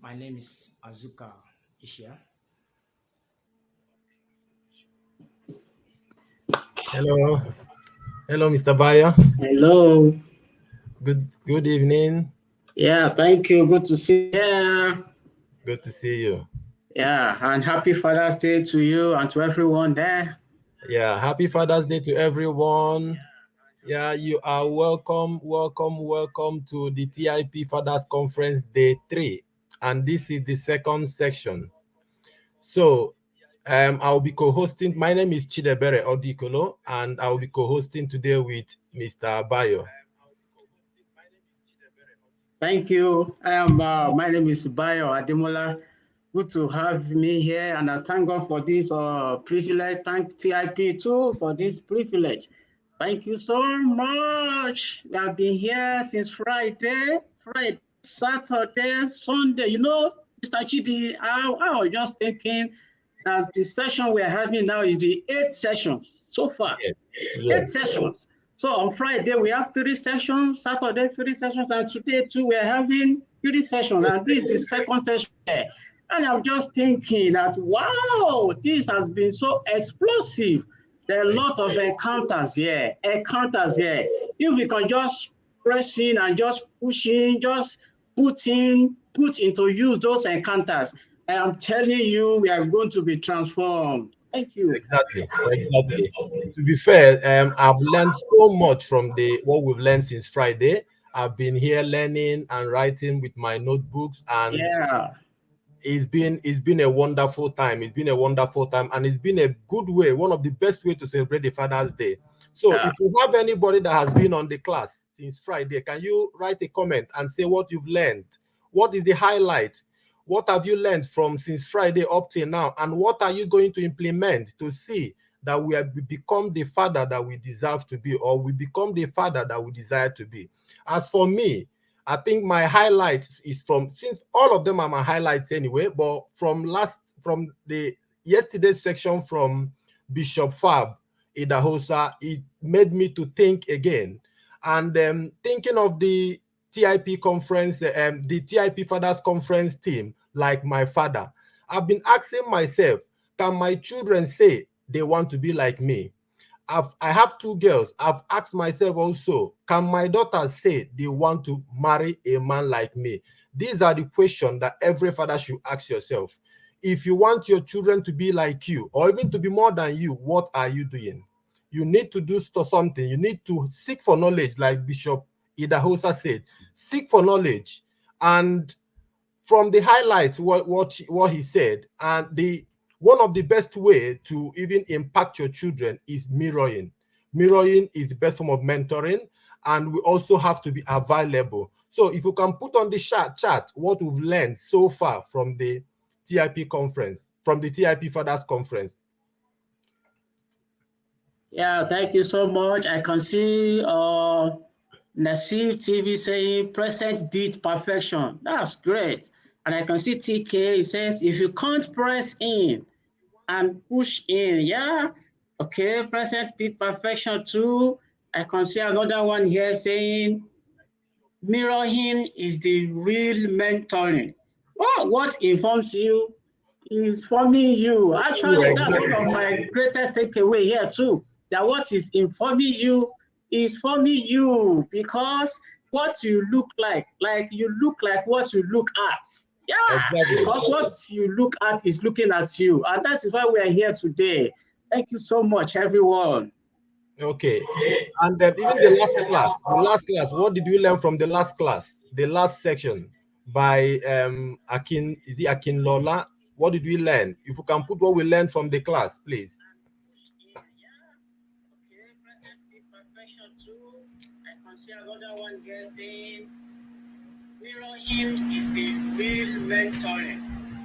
My name is Azuka Ishia. Hello, hello, Mr. Bayo. Hello. Good evening. Yeah, thank you. Good to see you. Yeah, Good to see you. yeah, and happy Father's Day to you and to everyone there. Yeah, happy Father's Day to everyone. Yeah, you are welcome to the TIP Fathers Conference Day 3. And this is the second section. So, I'll be co-hosting. My name is Chidebere Odikolo, and I'll be co-hosting today with Mr. Bayo. Thank you. My name is Bayo Ademola. Good to have me here, and I thank God for this privilege. Thank TIP too for this privilege. Thank you so much. We have been here since Friday, Saturday, Sunday. Mr. Chidi, I was just thinking that the session we're having now is the eighth session so far. Yes, Eight yes, sessions. So on Friday we have three sessions, Saturday three sessions, and today too we're having three sessions, yes, and this is the second session. And I'm just thinking that wow, this has been so explosive. There are a lot of encounters here, encounters here. If we can just press in and just push in, just put into use those encounters, I am telling you, we are going to be transformed. Thank you. exactly. To be fair, I've learned so much from the what we've learned since Friday. I've been here learning and writing with my notebooks, and Yeah. it's been a wonderful time. It's been a wonderful time, and it's been a good way, one of the best way to celebrate the Father's Day. So, Yeah. if you have anybody that has been on the class since Friday, can you write a comment and say what you've learned? What is the highlight? What have you learned from since Friday up till now? And what are you going to implement to see that we become the father that we deserve to be, or we become the father that we desire to be? As for me, I think my highlight is from, since all of them are my highlights anyway, but from the yesterday's section from Bishop Fab Idahosa, it made me to think again. And thinking of the TIP conference, the TIP Fathers Conference team, like my father, I've been asking myself, can my children say they want to be like me? I have two girls. I've asked myself also, can my daughters say they want to marry a man like me? These are the questions that every father should ask yourself. If you want your children to be like you, or even to be more than you, what are you doing? You need to do something. You need to seek for knowledge, like Bishop Idahosa said. Seek for knowledge. And from the highlights, what he said, and the one of the best way to even impact your children is mirroring. Mirroring is the best form of mentoring, and we also have to be available. So if you can put on the chat what we've learned so far from the TIP conference, from the TIP Fathers Conference. Yeah, thank you so much. I can see Nasif TV saying present beat perfection. That's great. And I can see TK, it says if you can't press in and push in, yeah. Okay, present beat perfection too. I can see another one here saying mirroring is the real mentoring. Oh, what informs you is forming you. Yeah, Actually, that's one of exactly. my greatest takeaway here too. That what is informing you is forming you because what you like you look like what you look at. Yeah, Exactly. because what you look at is looking at you, and that is why we are here today. Thank you so much, everyone. Okay. And even the last class, what did you learn from the last class, the last section by Akin, is it Akin Lola? What did we learn? If you can put what we learned from the class, please. Okay, present perfection too. I can see another one here saying mirroring is the real mentoring.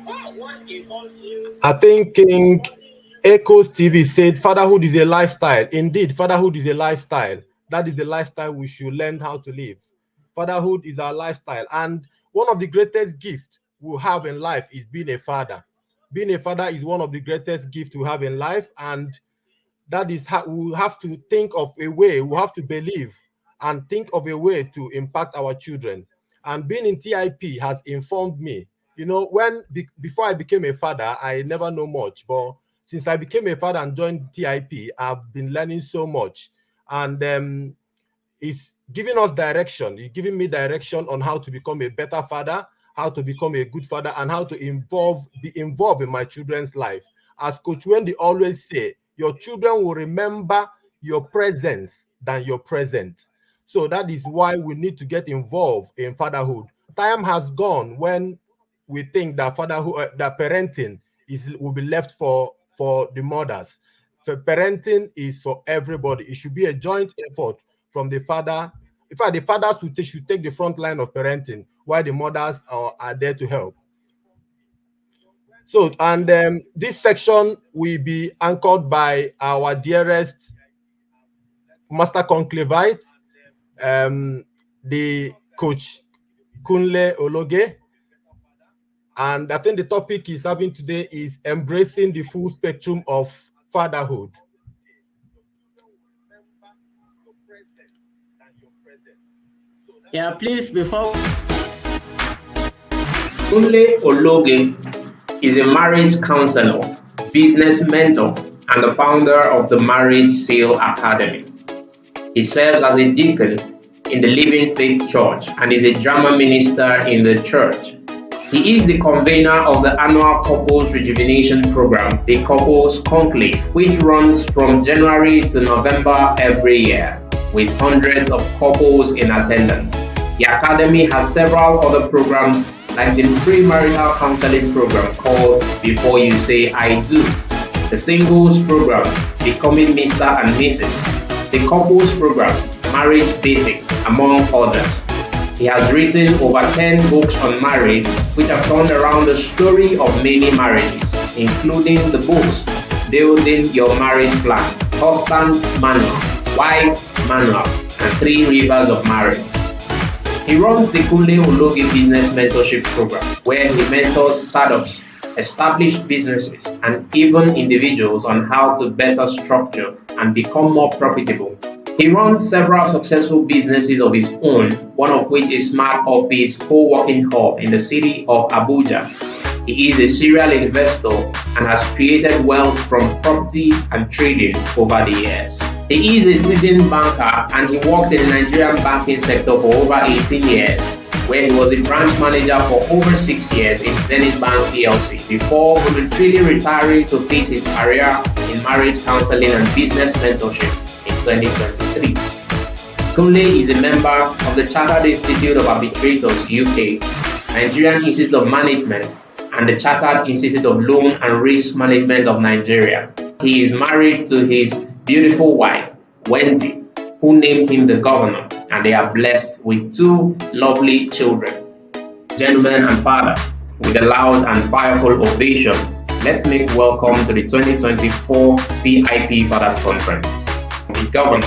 Oh, what informs you I think King Echoes TV said fatherhood is a lifestyle. Indeed, fatherhood is a lifestyle. That is the lifestyle we should learn how to live. Fatherhood is our lifestyle. And one of the greatest gifts we have in life is being a father. Being a father is one of the greatest gifts we have in life. And that is how we have to think of a way, we have to believe and think of a way to impact our children. And being in TIP has informed me. You know, before I became a father, I never know much, but since I became a father and joined TIP, I've been learning so much, and it's giving us direction. It's giving me direction on how to become a better father, how to become a good father, and how to be involved in my children's life. As Coach Wendy always say, your children will remember your presence than your present. So that is why we need to get involved in fatherhood. Time has gone when we think that fatherhood, that parenting will be left for the mothers. So parenting is for everybody. It should be a joint effort from the father. In fact, the fathers should take the front line of parenting, while the mothers are there to help. So, and this section will be anchored by our dearest master conclavite, the coach Kunle Ologe. And I think the topic he's having today is embracing the full spectrum of fatherhood. Yeah, please, before. Kunle Ologe is a marriage counselor, business mentor, and the founder of the Marriage Seal Academy. He serves as a deacon in the Living Faith Church and is a drama minister in the church. He is the convener of the annual Couples Rejuvenation Program, the Couples Conclave, which runs from January to November every year, with hundreds of couples in attendance. The Academy has several other programs like the premarital counseling program called Before You Say I Do, the singles program, Becoming Mr. and Mrs., the couples program, Marriage Basics, among others. He has written over 10 books on marriage, which have turned around the story of many marriages, including the books Building Your Marriage Plan, Husband Manual, Wife Manual, and 3 Rivers of Marriage. He runs the Kunle Ologe Business Mentorship Program, where he mentors startups, established businesses, and even individuals on how to better structure and become more profitable. He runs several successful businesses of his own, one of which is Smart Office Co-working Hub in the city of Abuja. He is a serial investor and has created wealth from property and trading over the years. He is a seasoned banker and he worked in the Nigerian banking sector for over 18 years, where he was a branch manager for over 6 years in Zenith Bank PLC before voluntarily retiring to face his career in marriage counseling and business mentorship in 2023. Kunle is a member of the Chartered Institute of Arbitrators UK, Nigerian Institute of Management, and the Chartered Institute of Loan and Risk Management of Nigeria. He is married to his beautiful wife, Wendy, who named him the governor, and they are blessed with 2 lovely children. Gentlemen and fathers, with a loud and fireful ovation, let's make welcome to the 2024 TIP Fathers Conference, the governor,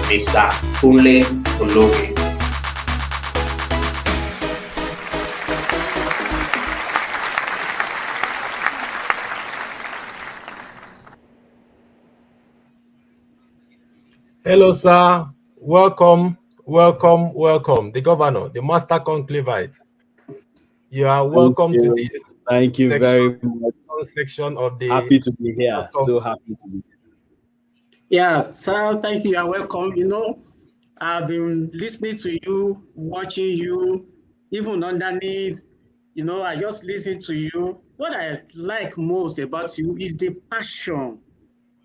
Mr. Kunle Ologe. Hello, sir. Welcome, welcome, welcome. The governor, the master conclavite. You are welcome to this. Thank you very much. Section of the. Happy to be here. So happy to be here. Yeah, sir, thank you. You're welcome. You know, I've been listening to you, watching you, even underneath. You know, I just listen to you. What I like most about you is the passion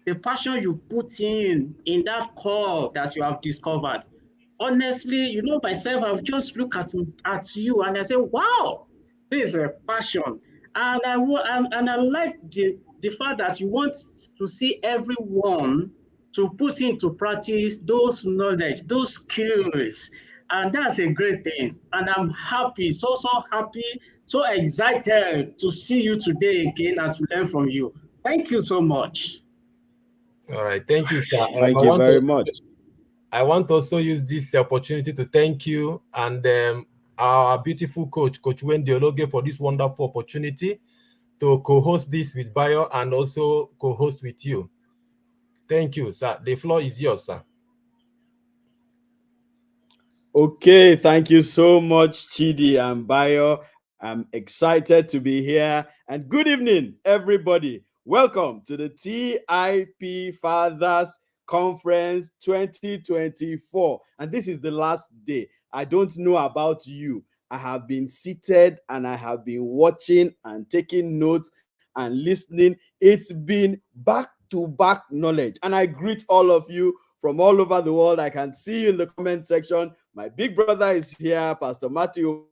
you put in that call that you have discovered. Honestly, you know, myself, I've just looked at you and I say, wow, this is a passion. And I like the fact that you want to see everyone to put into practice those knowledge, those skills. And that's a great thing. And I'm happy, so happy, so excited to see you today again and to learn from you. Thank you so much. All right, thank you, sir. Thank you very much. I want to also use this opportunity to thank you and our beautiful coach, Coach Wendy Ologe, for this wonderful opportunity to co-host this with Bayo and also co-host with you. Thank you, sir. The floor is yours, sir. Okay, thank you so much, Chidi and Bayo. I'm excited to be here. And good evening, everybody. Welcome to the TIP Fathers Conference 2024. And this is the last day. I don't know about you. I have been seated and I have been watching and taking notes and listening. It's been back-to-back knowledge. And I greet all of you from all over the world. I can see you in the comment section. My big brother is here, Pastor Matthew.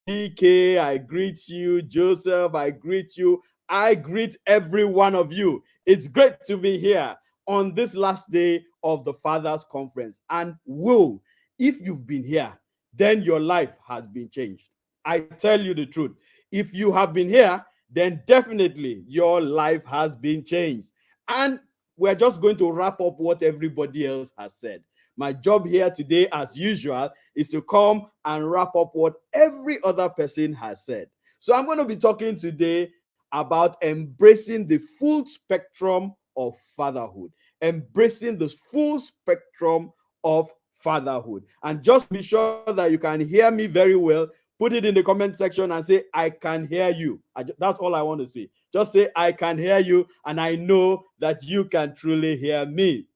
DK, I greet you. Joseph, I greet you. I greet every one of you. It's great to be here on this last day of the Fathers Conference. And whoa, if you've been here, then your life has been changed. I tell you the truth. If you have been here, then definitely your life has been changed. And we're just going to wrap up what everybody else has said. My job here today, as usual, is to come and wrap up what every other person has said. So I'm going to be talking today about embracing the full spectrum of fatherhood, embracing the full spectrum of fatherhood. And just be sure that you can hear me very well. Put it in the comment section and say, I can hear you. That's all I want to say. Just say, I can hear you, and I know that you can truly hear me.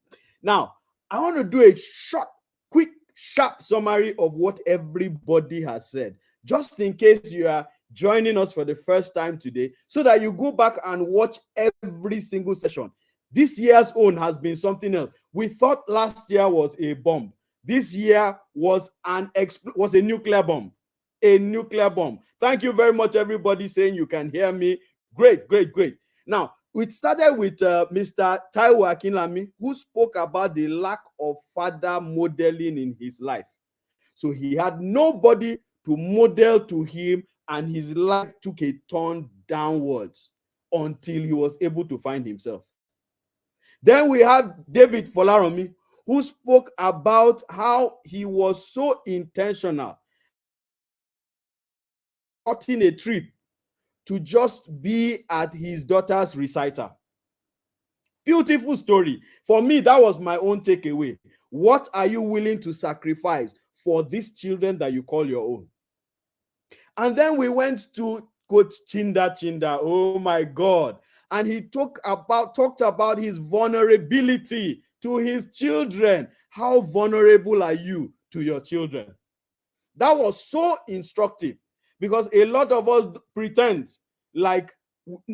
Now, I want to do a short, quick, sharp summary of what everybody has said, just in case you are joining us for the first time today, so that you go back and watch every single session. This year's own has been something else. We thought last year was a bomb. This year was a nuclear bomb. A nuclear bomb. Thank you very much, everybody, saying you can hear me. Great, great, great. Now, we started with Mr. Taiwo Akinlami, who spoke about the lack of father modeling in his life. So he had nobody to model to him, and his life took a turn downwards until he was able to find himself. Then we have David Folaromi, who spoke about how he was so intentional, cutting a trip to just be at his daughter's recital. Beautiful story. For me, that was my own takeaway. What are you willing to sacrifice for these children that you call your own? And then we went to Coach Chinda. Oh my God. And he talked about his vulnerability to his children. How vulnerable are you to your children? That was so instructive, because a lot of us pretend like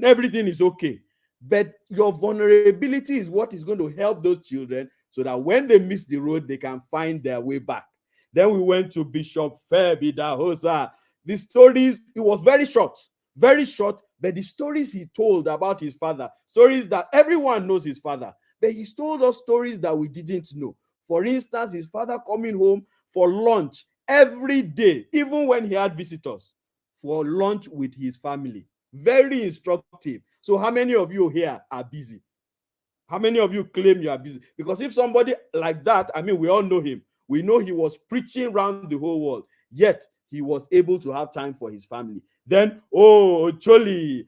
everything is okay. But your vulnerability is what is going to help those children, so that when they miss the road, they can find their way back. Then we went to Bishop Febida Hosa. The stories, it was very short, but the stories he told about his father, stories that everyone knows his father, but he told us stories that we didn't know. For instance, his father coming home for lunch every day, even when he had visitors, for lunch with his family. Very instructive. So how many of you here are busy? How many of you claim you are busy? Because if somebody like that, I mean, we all know him. We know he was preaching around the whole world, yet he was able to have time for his family. Then, Ocholi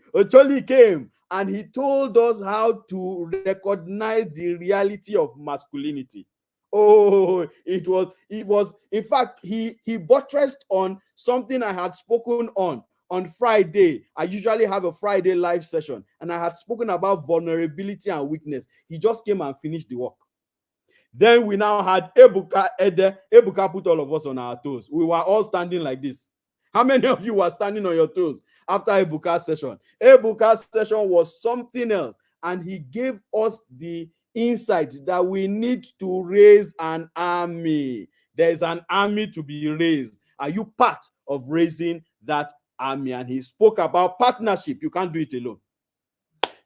came, and he told us how to recognize the reality of masculinity. Oh, it was, in fact, he buttressed on something I had spoken on Friday. I usually have a Friday live session, and I had spoken about vulnerability and weakness. He just came and finished the work. Then we now had Ebuka Ede. Ebuka put all of us on our toes. We were all standing like this. How many of you were standing on your toes after Ebuka's session? Ebuka's session was something else, and he gave us the insight that we need to raise an army. There's an army to be raised. Are you part of raising that army? And he spoke about partnership. You can't do it alone.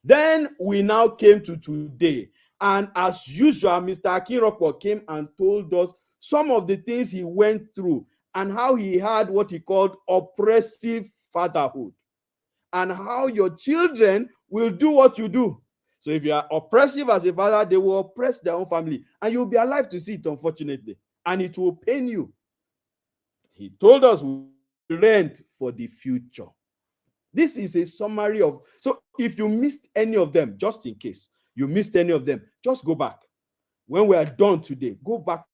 Then we now came to today. And as usual, Mr. Akinrokpo came and told us some of the things he went through and how he had what he called oppressive fatherhood, and how your children will do what you do. So if you are oppressive as a father, they will oppress their own family, and you'll be alive to see it, unfortunately, and it will pain you. He told us we rent for the future. This is a summary of, so if you missed any of them, just in case you missed any of them, just go back. When we are done today, go back.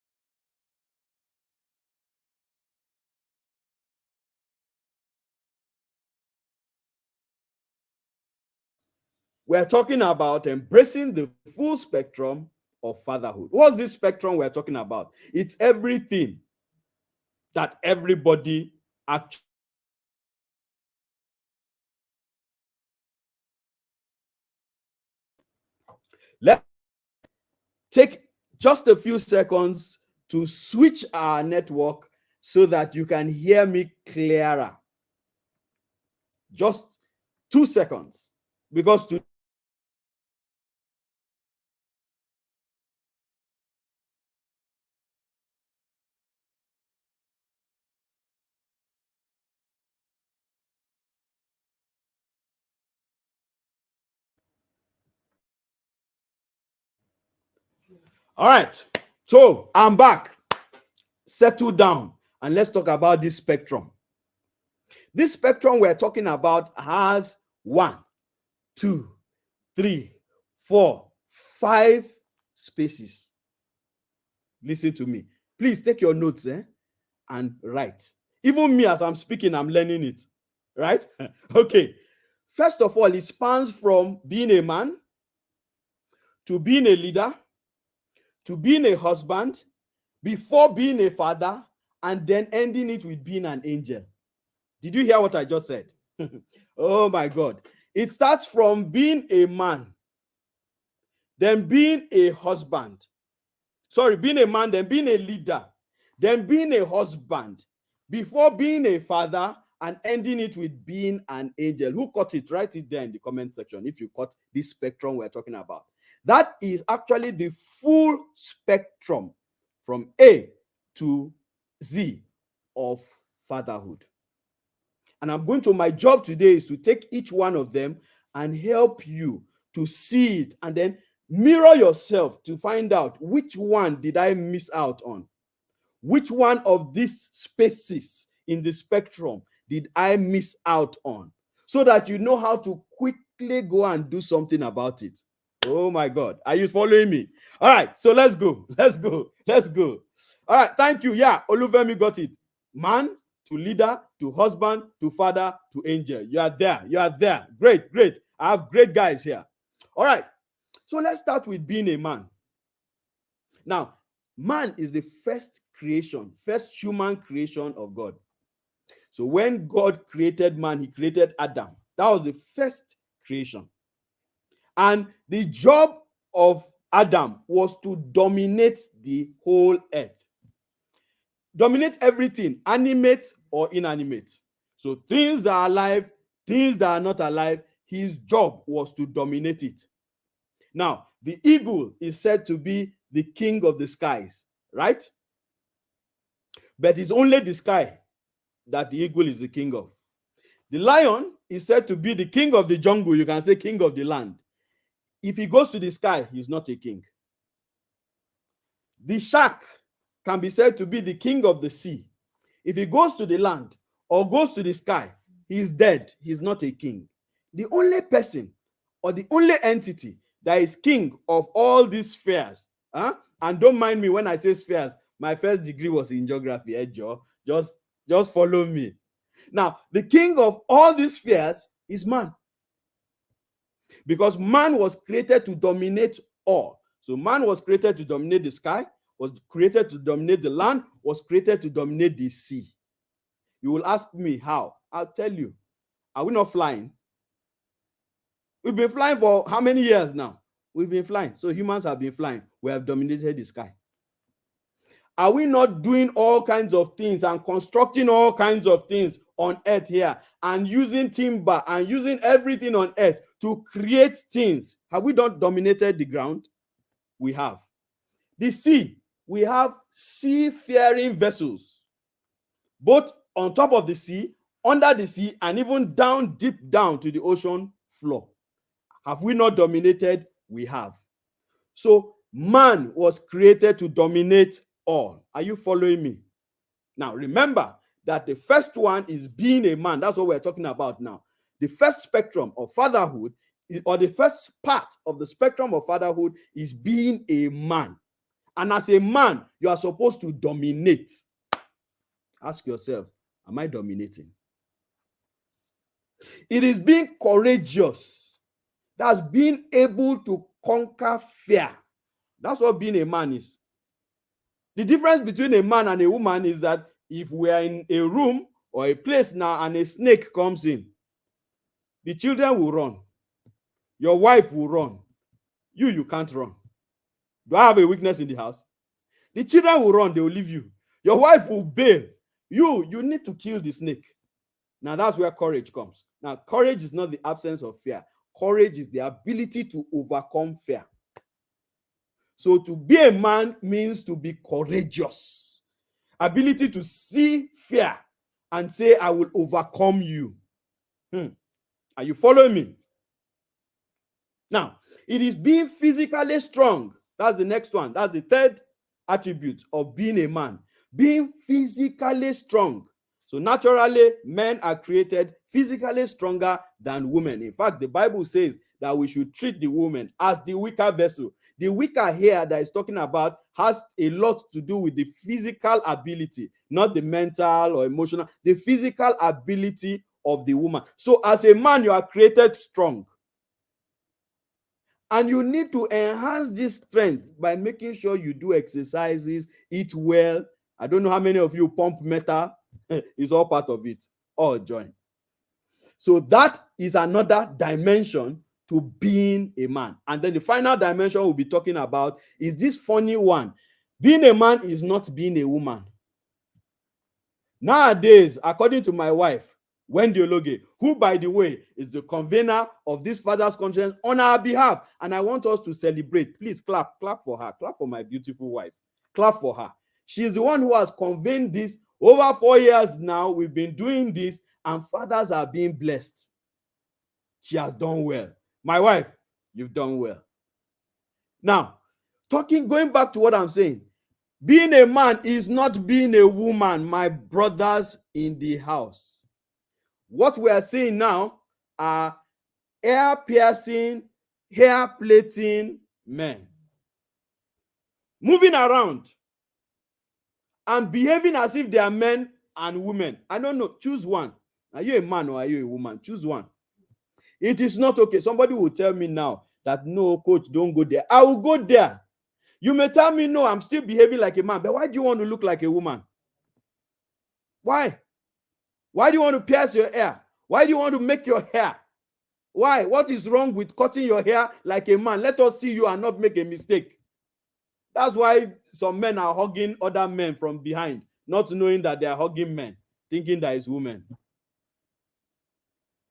we're talking about embracing the full spectrum of fatherhood. What's this spectrum we're talking about? It's everything that everybody actually. Let's take just a few seconds to switch our network so that you can hear me clearer. Just 2 seconds, because to all right, so I'm back. Settle down and let's talk about this spectrum. This spectrum we're talking about has 1, 2, 3, 4, 5 spaces. Listen to me. Please take your notes and write. Even me, as I'm speaking, I'm learning it. Right? Okay. First of all, it spans from being a man to being a leader to being a husband, before being a father, and then ending it with being an angel. Did you hear what I just said? Oh my God. It starts from being a man, then being a husband. Sorry, being a man, then being a leader, then being a husband, before being a father, and ending it with being an angel. Who caught it? Write it there in the comment section if you caught this spectrum we're talking about. That is actually the full spectrum from A to Z of fatherhood. And I'm going to, my job today is to take each one of them and help you to see it and then mirror yourself to find out which one did I miss out on. Which one of these spaces in the spectrum did I miss out on? So that you know how to quickly go and do something about it. Oh my God. Are you following me? All right. So let's go. Let's go. Let's go. All right. Thank you. Yeah. Oluvemi got it. Man to leader to husband to father to angel. You are there. You are there. Great. Great. I have great guys here. All right. So let's start with being a man. Now, man is the first creation, first human creation of God. So when God created man, he created Adam. That was the first creation. And the job of Adam was to dominate the whole earth. Dominate everything, animate or inanimate. So things that are alive, things that are not alive, his job was to dominate it. Now, the eagle is said to be the king of the skies, right? But it's only the sky that the eagle is the king of. The lion is said to be the king of the jungle. You can say king of the land. If he goes to the sky, he's not a king. The shark can be said to be the king of the sea. If he goes to the land or goes to the sky, he's dead. He's not a king. The only person or the only entity that is king of all these spheres, and don't mind me when I say spheres, my first degree was in geography, Joe. Just follow me. Now, the king of all these spheres is man. Because man was created to dominate all. So man was created to dominate the sky, was created to dominate the land, was created to dominate the sea. You will ask me how? I'll tell you. Are we not flying? We've been flying for how many years now? We've been flying. So humans have been flying. We have dominated the sky. Are we not doing all kinds of things and constructing all kinds of things on earth here and using timber and using everything on earth to create things? Have we not dominated the ground? We have. The sea, we have seafaring vessels, both on top of the sea, under the sea, and even down, deep down to the ocean floor. Have we not dominated? We have. So man was created to dominate all. Are you following me? Now, remember that the first one is being a man. That's what we're talking about now. The first spectrum of fatherhood, or the first part of the spectrum of fatherhood, is being a man. And as a man, you are supposed to dominate. Ask yourself, am I dominating? It is being courageous. That's being able to conquer fear. That's what being a man is. The difference between a man and a woman is that if we are in a room or a place now and a snake comes in, the children will run. Your wife will run. You can't run. Do I have a weakness in the house? The children will run, they will leave you. Your wife will bail. You need to kill the snake. Now that's where courage comes. Now, courage is not the absence of fear. Courage is the ability to overcome fear. So to be a man means to be courageous. Ability to see fear and say, I will overcome you. Are you following me? Now, it is being physically strong. That's the next one. That's the third attribute of being a man. Being physically strong. So naturally, men are created physically stronger than women. In fact, the Bible says that we should treat the woman as the weaker vessel. The weaker here that is talking about has a lot to do with the physical ability, not the mental or emotional, the physical ability of the woman. So as a man, you are created strong. And you need to enhance this strength by making sure you do exercises, eat well. I don't know how many of you pump metal. It's all part of it. All join. So that is another dimension to being a man. And then the final dimension we'll be talking about is this funny one. Being a man is not being a woman. Nowadays, according to my wife, Wendy Ologe, who, by the way, is the convener of this Father's Conference on our behalf. And I want us to celebrate. Please clap. Clap for her. Clap for my beautiful wife. Clap for her. She's the one who has convened this. Over 4 years now, we've been doing this, and fathers are being blessed. She has done well. My wife, you've done well. Now, going back to what I'm saying, being a man is not being a woman, my brothers in the house. What we are seeing now are ear-piercing, hair-plaiting men. Moving around and behaving as if they are men and women. I don't know. Choose one. Are you a man or are you a woman? Choose one. It is not okay. Somebody will tell me now that, no, coach, don't go there. I will go there. You may tell me, no, I'm still behaving like a man. But why do you want to look like a woman? Why? Why do you want to pierce your hair? Why do you want to make your hair? Why? What is wrong with cutting your hair like a man? Let us see you and not make a mistake. That's why some men are hugging other men from behind, not knowing that they are hugging men, thinking that it's women.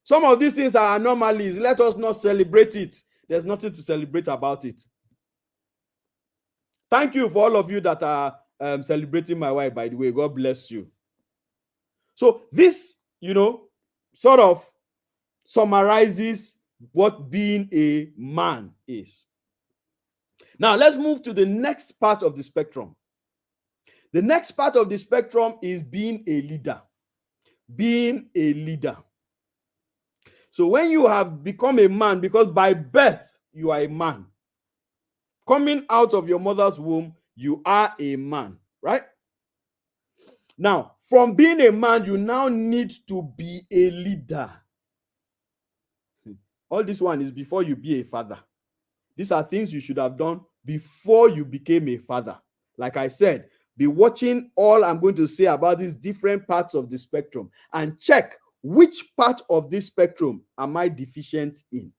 Some of these things are anomalies. Let us not celebrate it. There's nothing to celebrate about it. Thank you for all of you that are celebrating my wife, by the way. God bless you. So this, sort of summarizes what being a man is. Now, let's move to the next part of the spectrum. The next part of the spectrum is being a leader. Being a leader. So when you have become a man, because by birth you are a man, coming out of your mother's womb, you are a man, right? Now, from being a man, you now need to be a leader. All this one is before you be a father. These are things you should have done before you became a father. Like I said, be watching all I'm going to say about these different parts of the spectrum and check which part of this spectrum am I deficient in.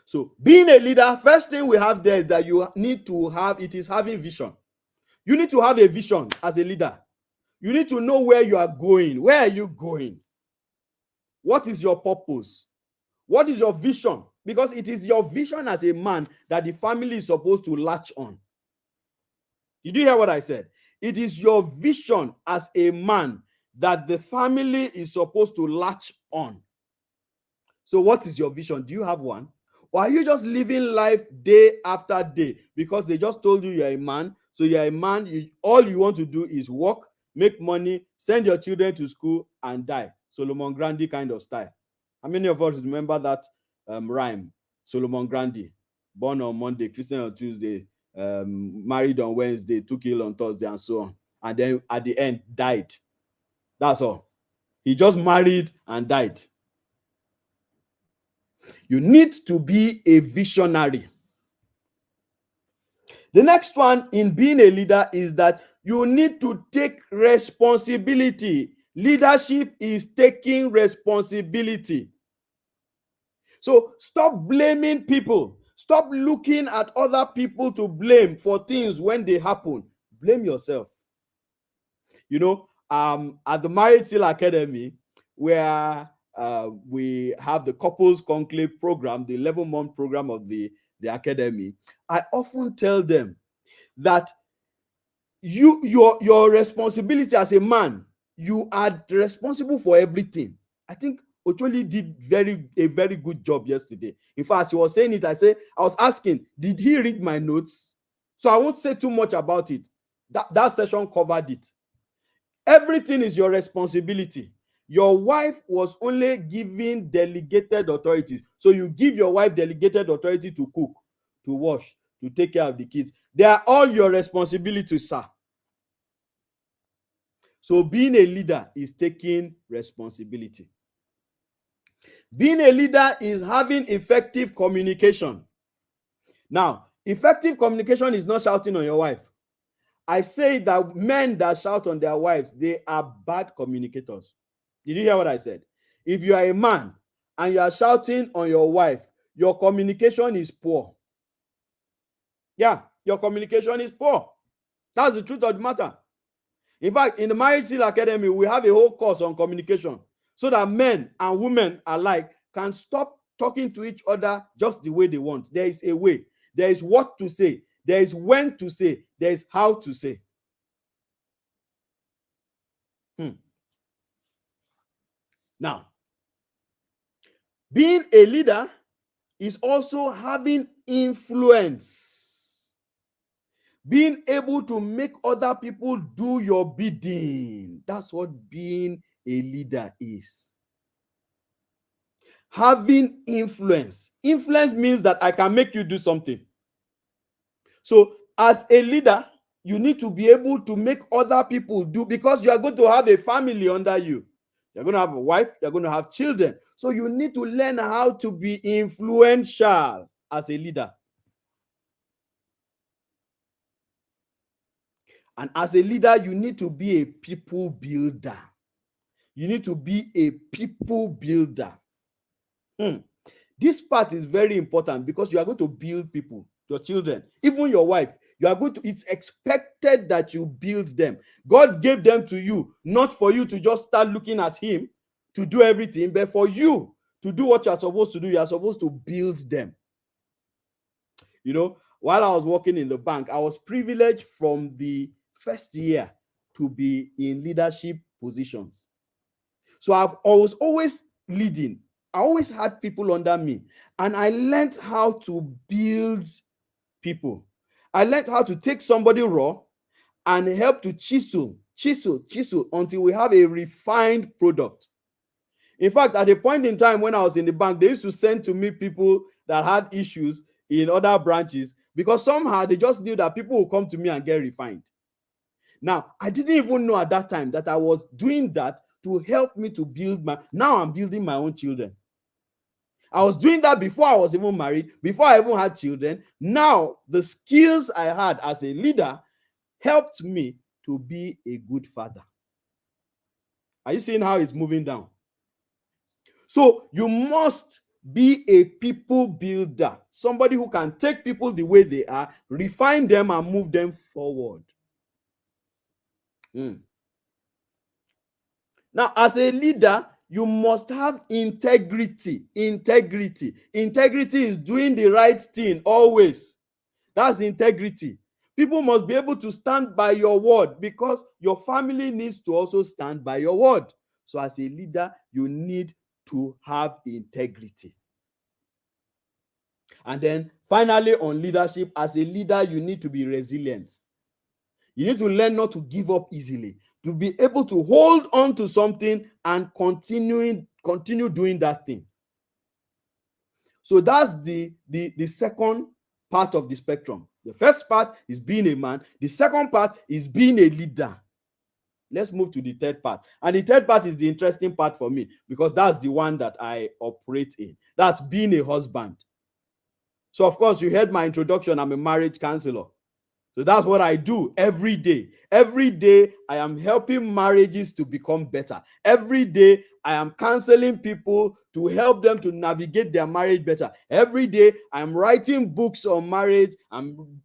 So being a leader, first thing we have there is that you need to have, it is having vision. You need to have a vision as a leader. You need to know where you are going. Where are you going? What is your purpose? What is your vision? Because it is your vision as a man that the family is supposed to latch on. Did you hear what I said? It is your vision as a man that the family is supposed to latch on. So what is your vision? Do you have one? Or are you just living life day after day because they just told you you're a man? So you're a man, all you want to do is work, make money, send your children to school, and die. Solomon Grundy kind of style. How many of us remember that rhyme? Solomon Grundy, born on Monday, Christian on Tuesday, married on Wednesday, took ill on Thursday, and so on. And then at the end, died. That's all. He just married and died. You need to be a visionary. The next one in being a leader is that you need to take responsibility. Leadership is taking responsibility. So stop blaming people. Stop looking at other people to blame for things when they happen. Blame yourself. You know, at the Marriage Seal Academy, where we have the couples conclave program, the 11-month program of the academy, I often tell them that your responsibility as a man, you are responsible for everything. I think Ocholi did a very good job yesterday. In fact, he was saying it. I was asking, did he read my notes? So I won't say too much about it. That session covered it. Everything is your responsibility. Your wife was only given delegated authority. So you give your wife delegated authority to cook, to wash, to take care of the kids. They are all your responsibility, sir. So being a leader is taking responsibility. Being a leader is having effective communication. Now, effective communication is not shouting on your wife. I say that men that shout on their wives, they are bad communicators. Did you hear what I said? If you are a man and you are shouting on your wife, your communication is poor. Yeah, your communication is poor. That's the truth of the matter. In fact, in the Marriage Seal Academy, we have a whole course on communication so that men and women alike can stop talking to each other just the way they want. There is a way. There is what to say. There is when to say. There is how to say. Now, being a leader is also having influence. Being able to make other people do your bidding. That's what being a leader is. Having influence. Influence means that I can make you do something. So as a leader, you need to be able to make other people do, because you are going to have a family under you. You're going to have a wife, you're going to have children. So you need to learn how to be influential as a leader. And as a leader, you need to be a people builder. You need to be a people builder. This part is very important because you are going to build people, your children, even your wife. It's expected that you build them. God gave them to you, not for you to just start looking at him to do everything, but for you to do what you're supposed to do. You are supposed to build them. You know, while I was working in the bank, I was privileged from the first year to be in leadership positions. So I was always leading. I always had people under me, and I learned how to build people. I learned how to take somebody raw and help to chisel until we have a refined product. In fact, at a point in time when I was in the bank, they used to send to me people that had issues in other branches because somehow they just knew that people would come to me and get refined. Now, I didn't even know at that time that I was doing that to help me to build now I'm building my own children. I was doing that before I was even married, before I even had children. Now, the skills I had as a leader helped me to be a good father. Are you seeing how it's moving down? So you must be a people builder, somebody who can take people the way they are, refine them, and move them forward. Now, as a leader, you must have integrity. Integrity is doing the right thing always. That's integrity. People must be able to stand by your word because your family needs to also stand by your word. So as a leader, you need to have integrity. And then finally, on leadership, as a leader, you need to be resilient. You need to learn not to give up easily, to be able to hold on to something and continue doing that thing. So that's the second part of the spectrum. The first part is being a man. The second part is being a leader. Let's move to the third part. And the third part is the interesting part for me, because that's the one that I operate in. That's being a husband. So, of course, you heard my introduction. I'm a marriage counselor. So that's what I do every day. Every day, I am helping marriages to become better. Every day, I am counseling people to help them to navigate their marriage better. Every day, I am writing books on marriage. I'm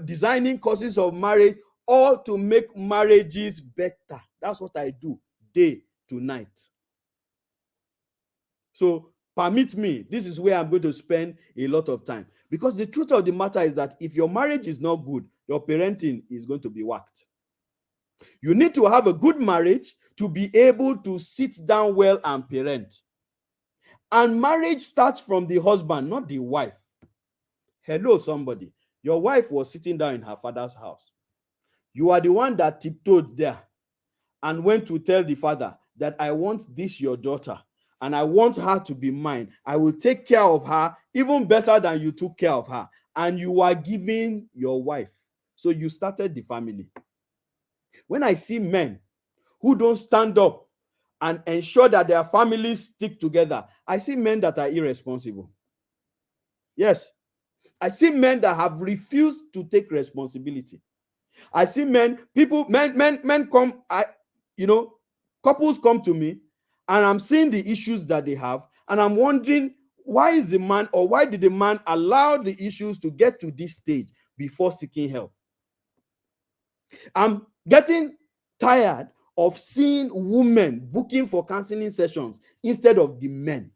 designing courses of marriage, all to make marriages better. That's what I do day to night. So permit me, this is where I'm going to spend a lot of time, because the truth of the matter is that if your marriage is not good, your parenting is going to be whacked. You need to have a good marriage to be able to sit down well and parent. And marriage starts from the husband, not the wife. Hello, somebody. Your wife was sitting down in her father's house. You are the one that tiptoed there and went to tell the father that I want this your daughter, and I want her to be mine. I will take care of her even better than you took care of her. And you are giving your wife. So you started the family. When I see men who don't stand up and ensure that their families stick together, I see men that are irresponsible. Yes, I see men that have refused to take responsibility. I see men come, couples come to me, and I'm seeing the issues that they have, and I'm wondering, why is the man, or why did the man allow the issues to get to this stage before seeking help? I'm getting tired of seeing women booking for counseling sessions instead of the men.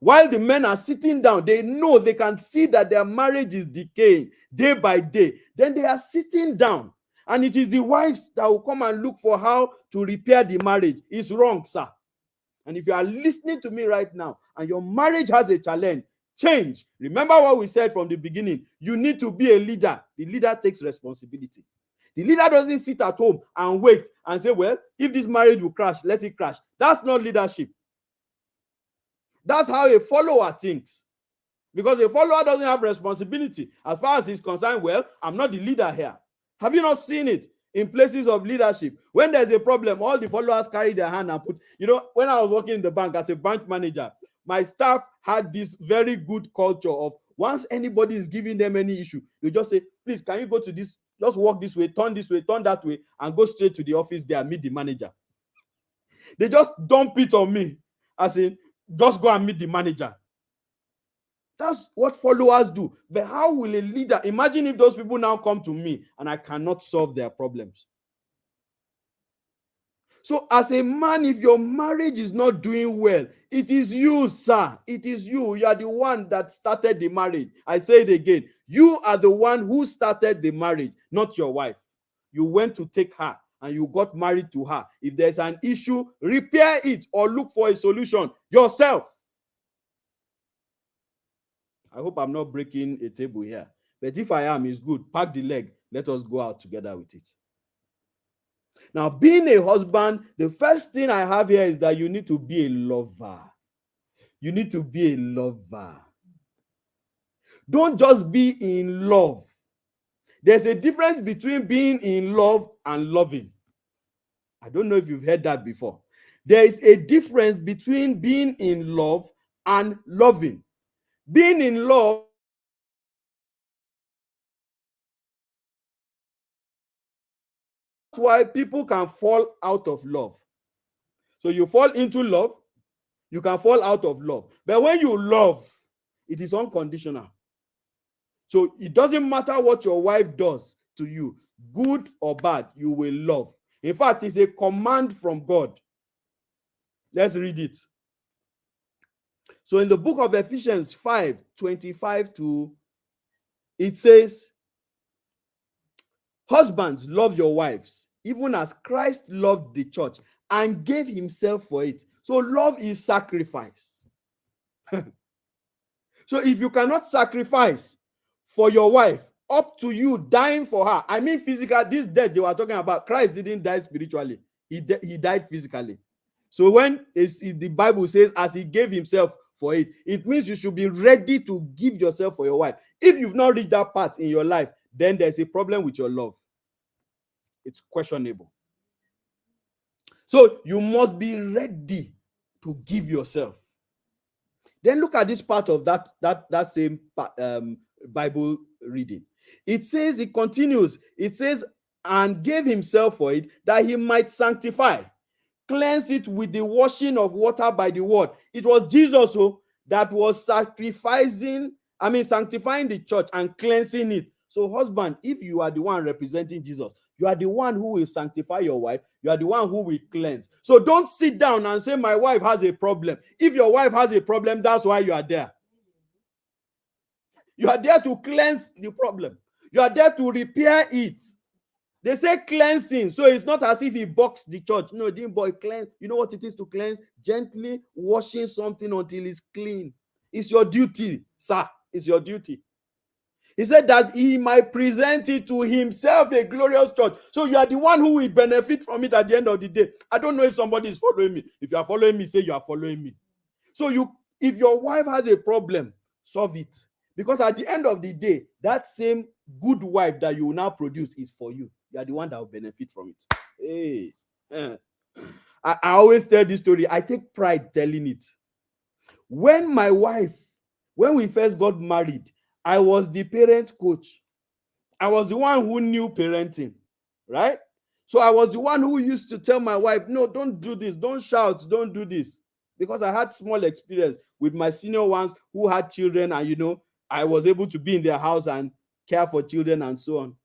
While the men are sitting down, they know, they can see that their marriage is decaying day by day. Then they are sitting down, and it is the wives that will come and look for how to repair the marriage. It's wrong, sir. And if you are listening to me right now and your marriage has a challenge, change. Remember what we said from the beginning. You need to be a leader. The leader takes responsibility. The leader doesn't sit at home and wait and say, well, if this marriage will crash, let it crash. That's not leadership. That's how a follower thinks. Because a follower doesn't have responsibility. As far as he's concerned, well, I'm not the leader here. Have you not seen it in places of leadership? When there's a problem, all the followers carry their hand and put, when I was working in the bank as a branch manager, my staff had this very good culture of, once anybody is giving them any issue, they just say, please, can you go to this, just walk this way, turn that way, and go straight to the office there and meet the manager. They just dump it on me, as in, just go and meet the manager. That's what followers do. But how will a leader, imagine if those people now come to me and I cannot solve their problems. So as a man, if your marriage is not doing well, it is you, sir. It is you. You are the one that started the marriage. I say it again. You are the one who started the marriage, not your wife. You went to take her and you got married to her. If there's an issue, repair it or look for a solution yourself. I hope I'm not breaking a table here. But if I am, it's good. Pack the leg. Let us go out together with it. Now, being a husband, the first thing I have here is that you need to be a lover. You need to be a lover. Don't just be in love. There's a difference between being in love and loving. I don't know if you've heard that before. There is a difference between being in love and loving. Being in love, that's why people can fall out of love. So you fall into love, you can fall out of love. But when you love, it is unconditional. So it doesn't matter what your wife does to you, good or bad, you will love. In fact, it's a command from God. Let's read it. So in the book of Ephesians 5:25 to, it says, husbands, love your wives, even as Christ loved the church and gave himself for it. So love is sacrifice. So if you cannot sacrifice for your wife, up to you dying for her. I mean physical, this death they were talking about, Christ didn't die spiritually. He died physically. So when the Bible says as he gave himself for it, it means you should be ready to give yourself for your wife. If you've not reached that part in your life, then there's a problem with your love. It's questionable. So you must be ready to give yourself. Then look at this part of that same Bible reading. It says, it continues, it says, and gave himself for it, that he might sanctify, cleanse it with the washing of water by the word. It was Jesus that was sanctifying the church and cleansing it. So husband, if you are the one representing Jesus, you are the one who will sanctify your wife. You are the one who will cleanse. So don't sit down and say, my wife has a problem. If your wife has a problem, that's why you are there. You are there to cleanse the problem. You are there to repair it. They say cleansing, so it's not as if he boxed the church. No, it didn't boy cleanse. You know what it is to cleanse? Gently washing something until it's clean. It's your duty, sir. It's your duty. He said that he might present it to himself a glorious church. So you are the one who will benefit from it at the end of the day. I don't know if somebody is following me. If you are following me, say you are following me. So if your wife has a problem, solve it. Because at the end of the day, that same good wife that you will now produce is for you. You are the one that will benefit from it. Hey. I always tell this story. I take pride telling it. When we first got married, I was the parent coach. I was the one who knew parenting, right? So I was the one who used to tell my wife, no, don't do this, don't shout, don't do this. Because I had small experience with my senior ones who had children, and I was able to be in their house and care for children and so on.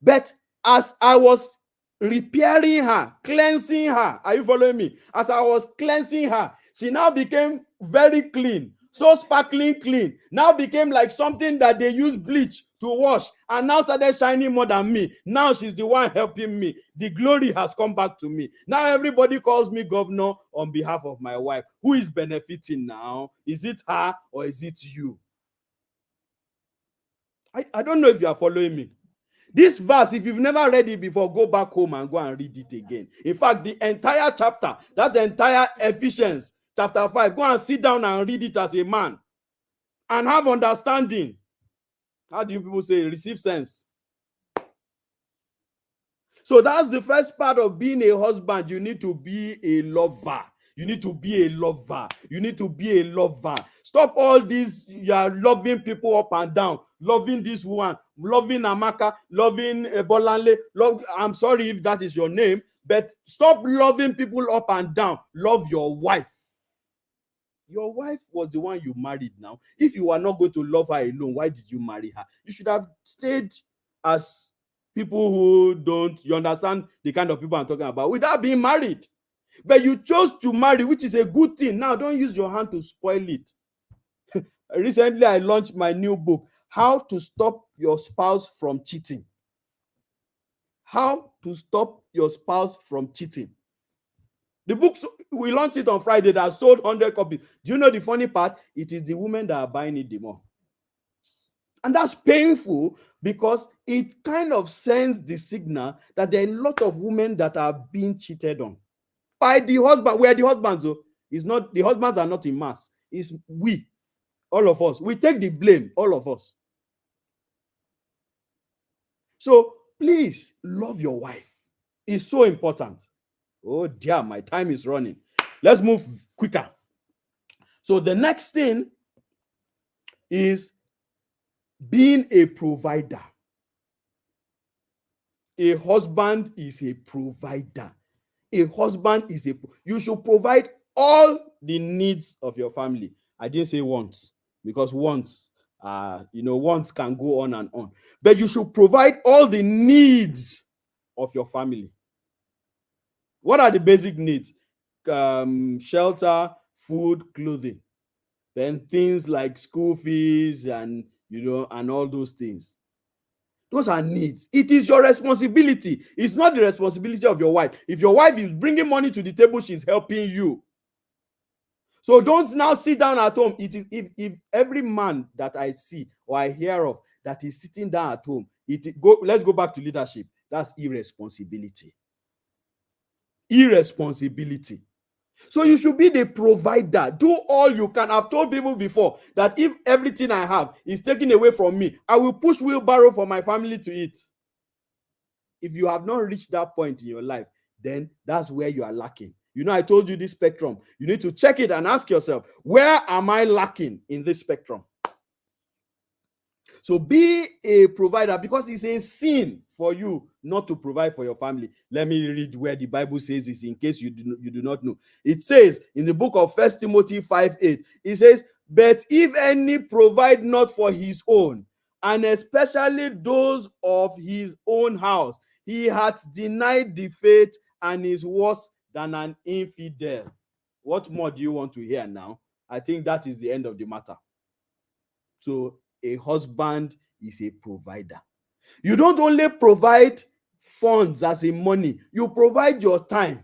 But as I was repairing her, cleansing her, are you following me? As I was cleansing her, she now became very clean, so sparkling clean. Now became like something that they use bleach to wash, and now started shining more than me. Now she's the one helping me. The glory has come back to me. Now everybody calls me governor on behalf of my wife. Who is benefiting now? Is it her or is it you? I don't know if you are following me. This verse, if you've never read it before, go back home and go and read it again. In fact, the entire chapter, that entire Ephesians chapter 5, go and sit down and read it as a man and have understanding. How do you people say? Receive sense. So that's the first part of being a husband. You need to be a lover. You need to be a lover. You need to be a lover. Stop all this. You are loving people up and down. Loving this one. Loving Amaka. Loving Bolanle. I'm sorry if that is your name. But stop loving people up and down. Love your wife. Your wife was the one you married now. If you are not going to love her alone, why did you marry her? You should have stayed as people who don't, you understand the kind of people I'm talking about, without being married. But you chose to marry, which is a good thing. Now, don't use your hand to spoil it. Recently, I launched my new book, How to Stop Your Spouse from Cheating. How to Stop Your Spouse from Cheating. The book, we launched it on Friday, that sold 100 copies. Do you know the funny part? It is the women that are buying it the more. And that's painful because it kind of sends the signal that there are a lot of women that are being cheated on by the husband. We are the husbands, though. It's not, the husbands are not in mass. It's we, all of us. We take the blame, all of us. So please love your wife. It's so important. Oh dear, my time is running. Let's move quicker. So the next thing is being a provider. A husband is a provider. A husband is you should provide all the needs of your family. I didn't say wants, because wants can go on and on. But you should provide all the needs of your family. What are the basic needs? Shelter, food, clothing. Then things like school fees and all those things. Those are needs. It is your responsibility. It's not the responsibility of your wife. If your wife is bringing money to the table, she's helping you. So don't now sit down at home. It is if every man that I see or I hear of that is sitting down at home, let's go back to leadership. That's irresponsibility. Irresponsibility. So you should be the provider. Do all you can. I've told people before that if everything I have is taken away from me, I will push wheelbarrow for my family to eat. If you have not reached that point in your life, then that's where you are lacking. You know, I told you this spectrum. You need to check it and ask yourself, where am I lacking in this spectrum? So be a provider, because it's a sin for you not to provide for your family. Let me read where the Bible says this in case you do not know. It says in the book of 1 Timothy 5:8, it says, but if any provide not for his own, and especially those of his own house, he hath denied the faith and is worse than an infidel. What more do you want to hear now? I think that is the end of the matter. So a husband is a provider. You don't only provide funds as in money, you provide your time,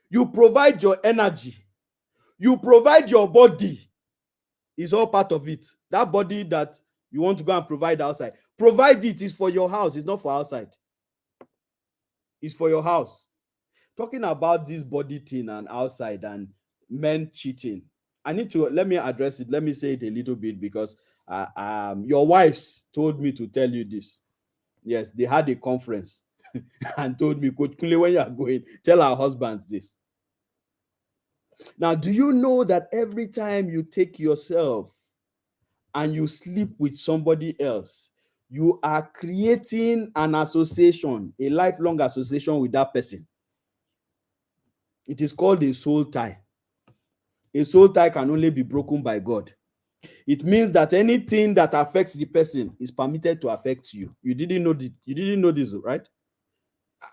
you provide your energy, you provide your body. It's all part of it. That body that you want to go and provide outside, provide it. Is for your house, it's not for outside. It's for your house. Talking about this body thing and outside and men cheating, let me address it. Let me say it a little bit, because your wives told me to tell you this. Yes, they had a conference and told me, Coach Kunle, when you are going, tell our husbands this. Now, do you know that every time you take yourself and you sleep with somebody else, you are creating an association, a lifelong association with that person? It is called a soul tie. A soul tie can only be broken by God. It means that anything that affects the person is permitted to affect you. You didn't know this, right?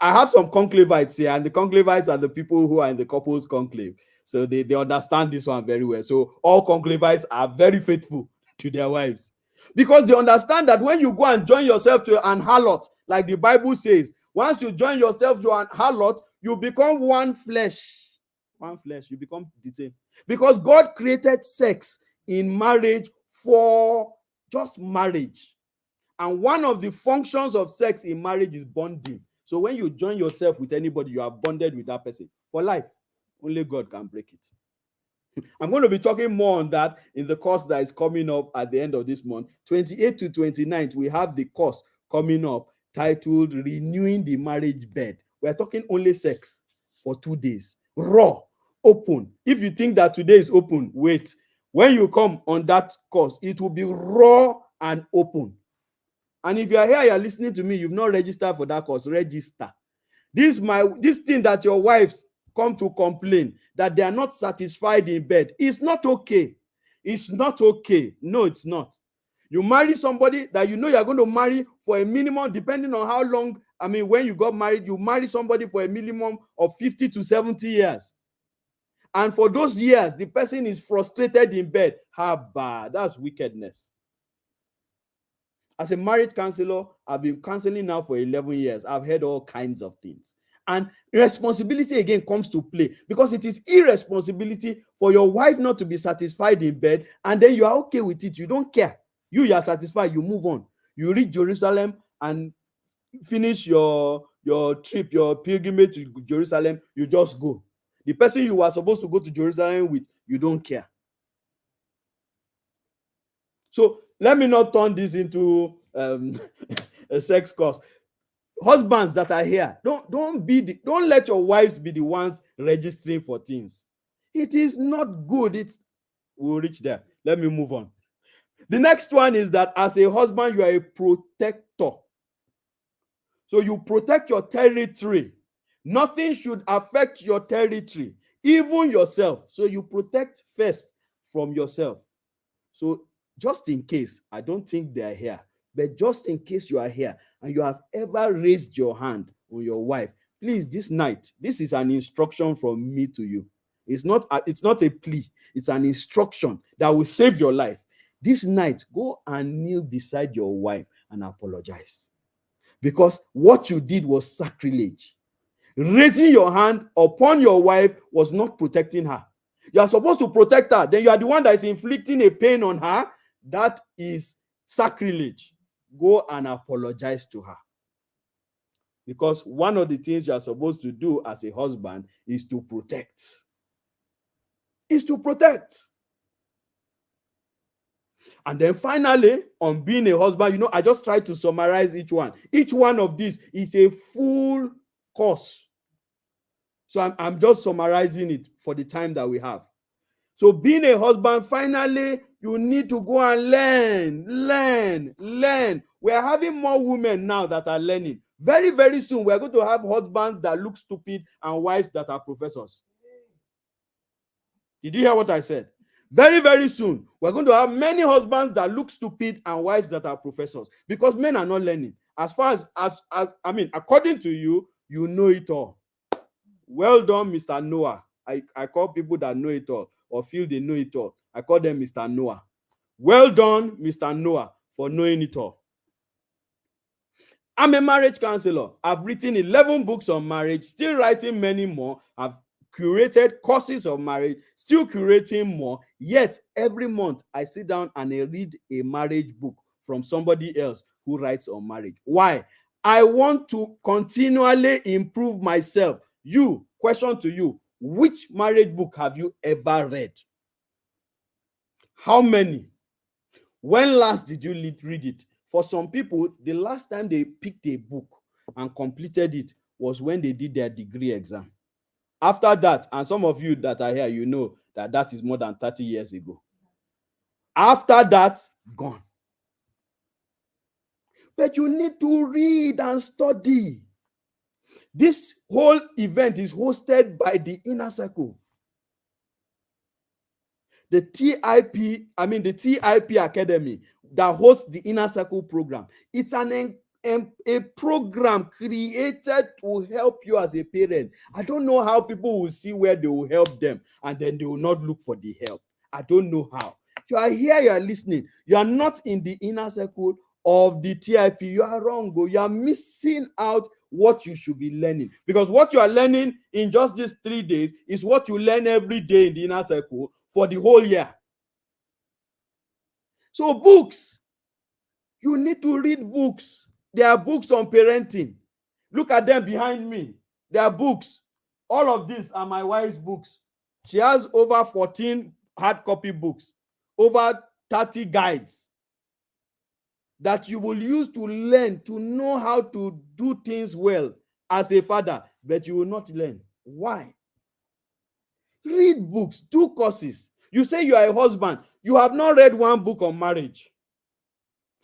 I have some conclavites here, and the conclavites are the people who are in the couples conclave. So they understand this one very well. So all conclavites are very faithful to their wives, because they understand that when you go and join yourself to an harlot, like the Bible says, once you join yourself to an harlot, you become one flesh. One flesh, you become the same. Because God created sex in marriage for just marriage. And one of the functions of sex in marriage is bonding. So when you join yourself with anybody, you are bonded with that person for life. Only God can break it. I'm going to be talking more on that in the course that is coming up at the end of this month. 28th to 29th, we have the course coming up titled Renewing the Marriage Bed. We're talking only sex for 2 days. Raw, open. If you think that today is open, wait. When you come on that course, it will be raw and open. And if you are here, you are listening to me, you've not registered for that course, register. This thing that your wives come to complain that they are not satisfied in bed is not okay. It's not okay. No, it's not. You marry somebody that you know you're going to marry for a minimum, depending on how long. I mean, when you got married, you marry somebody for a minimum of 50 to 70 years. And for those years, the person is frustrated in bed. How bad? That's wickedness. As a marriage counselor, I've been counseling now for 11 years. I've heard all kinds of things. And responsibility again comes to play, because it is irresponsibility for your wife not to be satisfied in bed, and then you are okay with it. You don't care. You are satisfied. You move on. You reach Jerusalem and finish your trip, your pilgrimage to Jerusalem. You just go. The person you were supposed to go to Jerusalem with, you don't care. So let me not turn this into a sex course. Husbands that are here, don't let your wives be the ones registering for things. It is not good. We'll reach there. Let me move on. The next one is that as a husband, you are a protector. So you protect your territory. Nothing should affect your territory, even yourself. So you protect first from yourself. So just in case, I don't think they are here, but just in case you are here and you have ever raised your hand on your wife, please, this night, this is an instruction from me to you. It's not a plea. It's an instruction that will save your life. This night, go and kneel beside your wife and apologize. Because what you did was sacrilege. Raising your hand upon your wife was not protecting her. You are supposed to protect her. Then you are the one that is inflicting a pain on her. That is sacrilege. Go and apologize to her. Because one of the things you are supposed to do as a husband is to protect. Is to protect. And then finally, on being a husband, I just tried to summarize each one. Each one of these is a full course So I'm just summarizing it for the time that we have. So being a husband, finally, you need to go and learn. We are having more women now that are learning. Very, very soon, we are going to have husbands that look stupid and wives that are professors. Did you hear what I said? Very, very soon, we're going to have many husbands that look stupid and wives that are professors, because men are not learning. As far as I mean, according to you, you know it all. Well done, Mr. Noah. I call people that know it all or feel they know it all, I call them Mr. Noah. Well done, Mr. Noah, for knowing it all. I'm a marriage counselor. I've written 11 books on marriage, still writing many more. I've curated courses of marriage, still curating more. Yet every month I sit down and I read a marriage book from somebody else who writes on marriage. Why? I want to continually improve myself. You, question to you, which marriage book have you ever read? How many? When last did you read it? For some people, the last time they picked a book and completed it was when they did their degree exam. After that, and some of you that are here, you know that that is more than 30 years ago. After that, gone. But you need to read and study. This whole event is hosted by the Inner Circle. The TIP Academy that hosts the Inner Circle program. It's a program created to help you as a parent. I don't know how people will see where they will help them and then they will not look for the help. I don't know how. You are here, you are listening. You are not in the Inner Circle of the TIP. You are wrong. You are missing out what you should be learning, because what you are learning in just these 3 days is what you learn every day in the Inner Circle for the whole year. So books, you need to read books. There are books on parenting. Look at them behind me. There are books. All of these are my wife's books. She has over 14 hard copy books, over 30 guides that you will use to learn, to know how to do things well as a father, but you will not learn. Why? Read books, do courses. You say you are a husband. You have not read one book on marriage.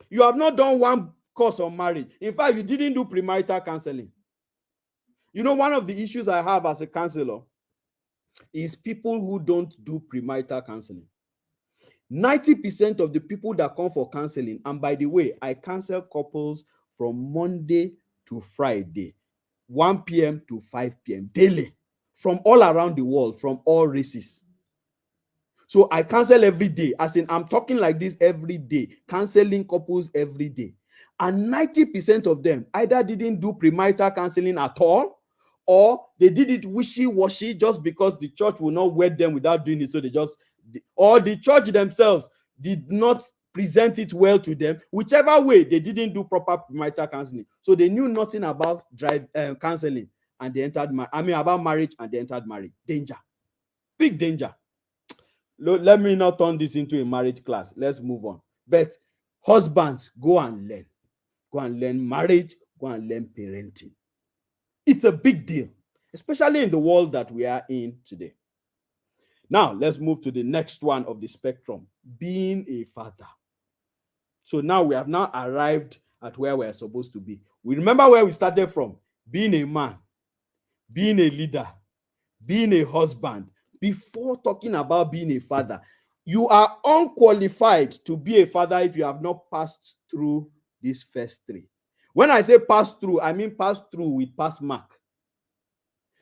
You have not done one course on marriage. In fact, you didn't do premarital counseling. You know, one of the issues I have as a counselor is people who don't do premarital counseling. 90% of the people that come for counseling, and by the way, I counsel couples from Monday to Friday, 1 p.m. to 5 p.m. daily, from all around the world, from all races. So I counsel every day, as in I'm talking like this every day, counseling couples every day. And 90% of them either didn't do premarital counseling at all, or they did it wishy-washy just because the church will not wed them without doing it. So they just, or the church themselves did not present it well to them. Whichever way, they didn't do proper premarital counseling. So they knew nothing about counseling, and they entered, about marriage, and they entered marriage. Danger. Big danger. Let me not turn this into a marriage class. Let's move on. But husbands, go and learn. Go and learn marriage. Go and learn parenting. It's a big deal, especially in the world that we are in today. Now, let's move to the next one of the spectrum, being a father. So now we have now arrived at where we're supposed to be. We remember where we started from, being a man, being a leader, being a husband. Before talking about being a father, you are unqualified to be a father if you have not passed through these first three. When I say pass through, I mean pass through with pass mark.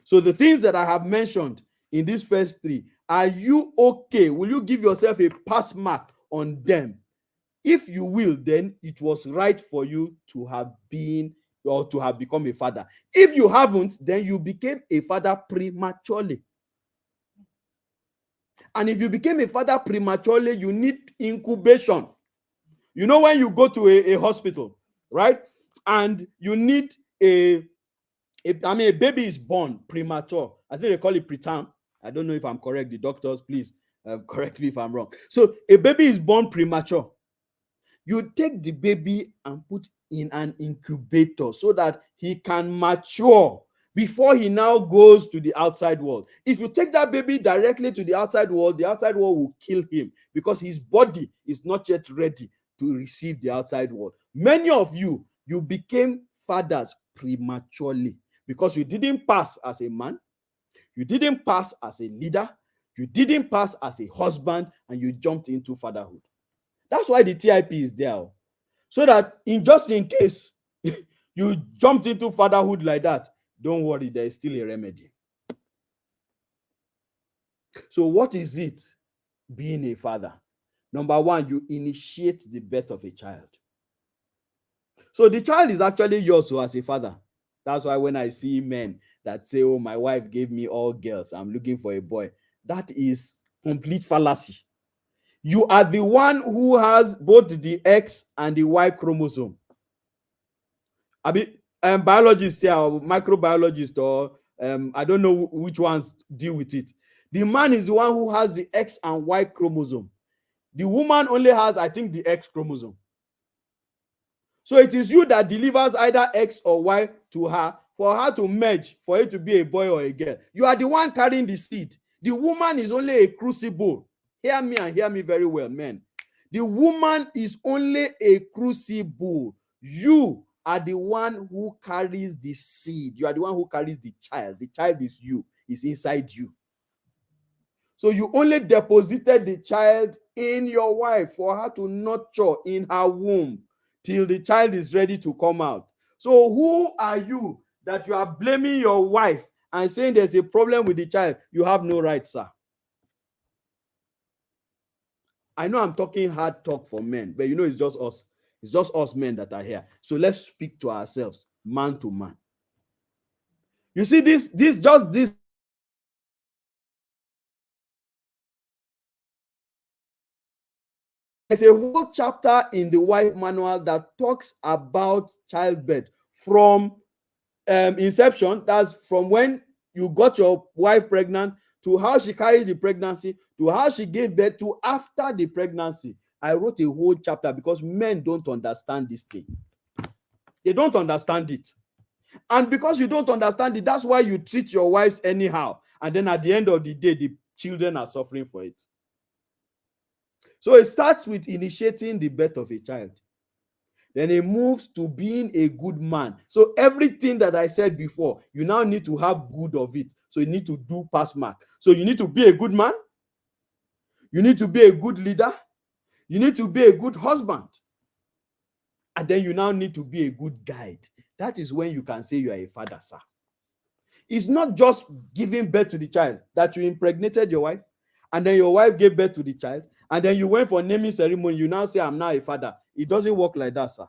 So the things that I have mentioned in these first three, are you okay? Will you give yourself a pass mark on them? If you will, then it was right for you to have been or to have become a father. If you haven't, then you became a father prematurely. And if you became a father prematurely, you need incubation. You know, when you go to a hospital, right? And you need a baby is born premature. I think they call it preterm. I don't know if I'm correct. The doctors, please correct me if I'm wrong. So a baby is born premature. You take the baby and put in an incubator so that he can mature. before he now goes to the outside world. If you take that baby directly to the outside world will kill him because his body is not yet ready to receive the outside world. Many of you became fathers prematurely because you didn't pass as a man, you didn't pass as a leader, you didn't pass as a husband, and you jumped into fatherhood. That's why the TIP is there. So that just in case you jumped into fatherhood like that, don't worry, there is still a remedy. So what is it being a father? Number one, you initiate the birth of a child. So the child is actually yours as a father. That's why when I see men that say, oh, my wife gave me all girls, I'm looking for a boy, that is complete fallacy. You are the one who has both the X and the Y chromosome. I mean, biologists here, or microbiologists, or I don't know which ones deal with it. The man is the one who has the X and Y chromosome. The woman only has, I think, the X chromosome. So it is you that delivers either X or Y to her for her to merge, for it to be a boy or a girl. You are the one carrying the seed. The woman is only a crucible. Hear me and hear me very well, men. The woman is only a crucible. You are the one who carries the seed. You are the one who carries the child. The child is you. It's inside you. So you only deposited the child in your wife for her to nurture in her womb till the child is ready to come out. So who are you that you are blaming your wife and saying there's a problem with the child? You have no right, sir. I know I'm talking hard talk for men, but you know it's just us. It's just us men that are here. So let's speak to ourselves, man to man. You see, this there's a whole chapter in the wife manual that talks about childbirth from inception. That's from when you got your wife pregnant to how she carried the pregnancy to how she gave birth to after the pregnancy. I wrote a whole chapter because men don't understand this thing. They don't understand it. And because you don't understand it, that's why you treat your wives anyhow. And then at the end of the day, the children are suffering for it. So it starts with initiating the birth of a child. Then it moves to being a good man. So everything that I said before, you now need to have good of it. So you need to do pass mark. So you need to be a good man. You need to be a good leader. You need to be a good husband. And then you now need to be a good guide. That is when you can say you are a father, sir. It's not just giving birth to the child, that you impregnated your wife, and then your wife gave birth to the child, and then you went for naming ceremony. You now say, I'm now a father. It doesn't work like that, sir.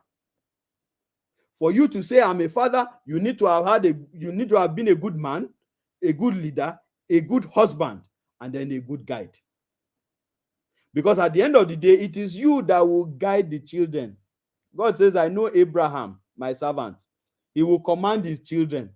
For you to say I'm a father, you need to have been a good man, a good leader, a good husband, and then a good guide. Because at the end of the day, it is you that will guide the children. God says, I know Abraham, my servant. He will command his children.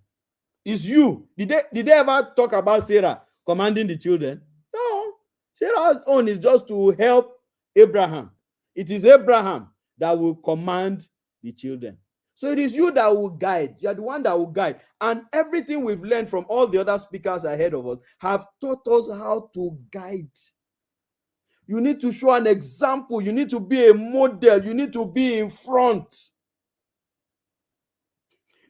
It's you. Did they ever talk about Sarah commanding the children? No. Sarah's own is just to help Abraham. It is Abraham that will command the children. So it is you that will guide. You are the one that will guide. And everything we've learned from all the other speakers ahead of us have taught us how to guide. You need to show an example. You need to be a model. You need to be in front.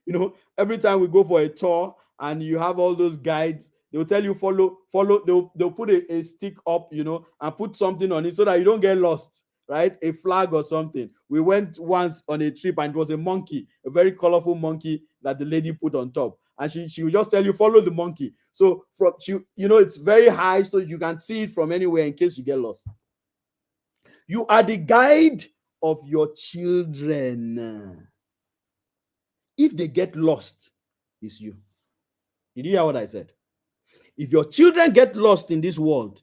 You know, every time we go for a tour and you have all those guides, they'll tell you follow. They'll put a stick up, you know, and put something on it so that you don't get lost, right? A flag or something. We went once on a trip and it was a monkey, a very colorful monkey that the lady put on top. And she will just tell you, follow the monkey. So it's very high so you can see it from anywhere in case you get lost. You are the guide of your children. If they get lost, it's you. Did you hear what I said? If your children get lost in this world,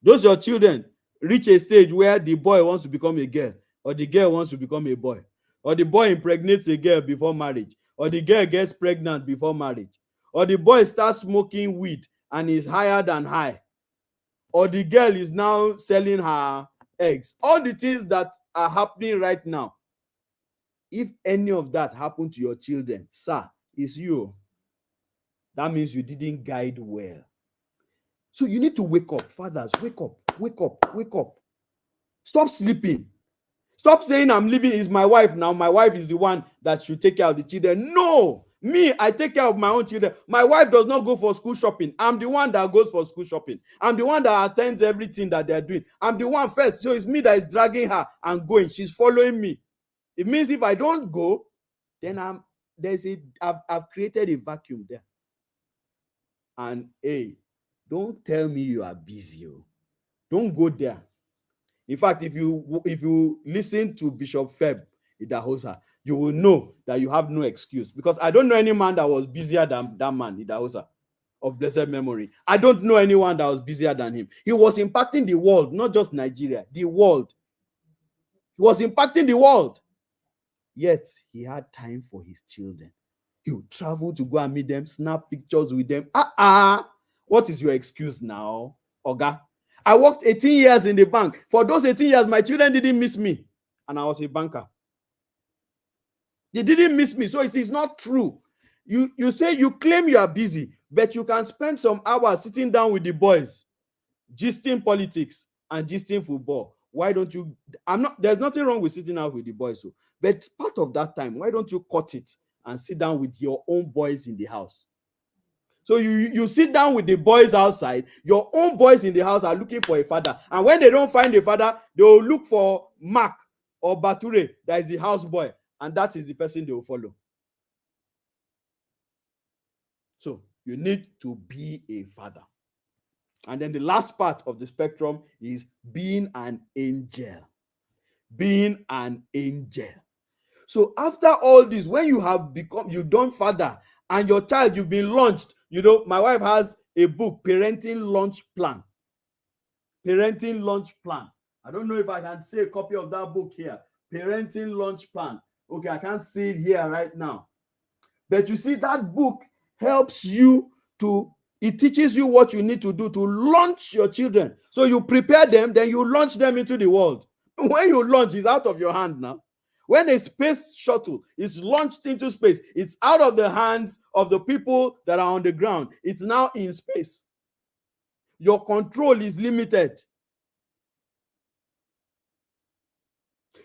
those your children reach a stage where the boy wants to become a girl, or the girl wants to become a boy, or the boy impregnates a girl before marriage, or the girl gets pregnant before marriage, or the boy starts smoking weed and is higher than high, or the girl is now selling her eggs. All the things that are happening right now, if any of that happened to your children, sir, it's you. that means you didn't guide well. So you need to wake up. Fathers, wake up, wake up, wake up. Stop sleeping. Stop saying I'm living is my wife now. My wife is the one that should take care of the children. No, me, I take care of my own children. My wife does not go for school shopping. I'm the one that goes for school shopping. I'm the one that attends everything that they're doing. I'm the one first. So it's me that is dragging her and going. She's following me. It means if I don't go, then I've created a vacuum there. And hey, don't tell me you are busy. Don't go there. In fact, if you listen to Bishop Feb Idahosa, you will know that you have no excuse, because I don't know any man that was busier than that man Idahosa of blessed memory. I don't know anyone that was busier than him. He was impacting the world, not just Nigeria, the world. He was impacting the world. Yet he had time for his children. He would travel to go and meet them, snap pictures with them. What is your excuse now, Oga? I worked 18 years in the bank. For those 18 years, my children didn't miss me. And I was a banker. They didn't miss me. So it is not true. You say you claim you are busy, but you can spend some hours sitting down with the boys, gisting politics and gisting football. Why don't you? There's nothing wrong with sitting out with the boys. But part of that time, why don't you cut it and sit down with your own boys in the house? So you sit down with the boys outside. Your own boys in the house are looking for a father. And when they don't find a father, they will look for Mark or Bature, that is the house boy. And that is the person they will follow. So you need to be a father. And then the last part of the spectrum is being an angel. Being an angel. So after all this, when you have you've done father, and your child, you've been launched. My wife has a book, Parenting Launch Plan. Parenting Launch Plan. I don't know if I can see a copy of that book here. Parenting Launch Plan. Okay, I can't see it here right now. But you see, that book helps you it teaches you what you need to do to launch your children. So you prepare them, then you launch them into the world. When you launch, it's out of your hand now. When a space shuttle is launched into space, it's out of the hands of the people that are on the ground. It's now in space. Your control is limited.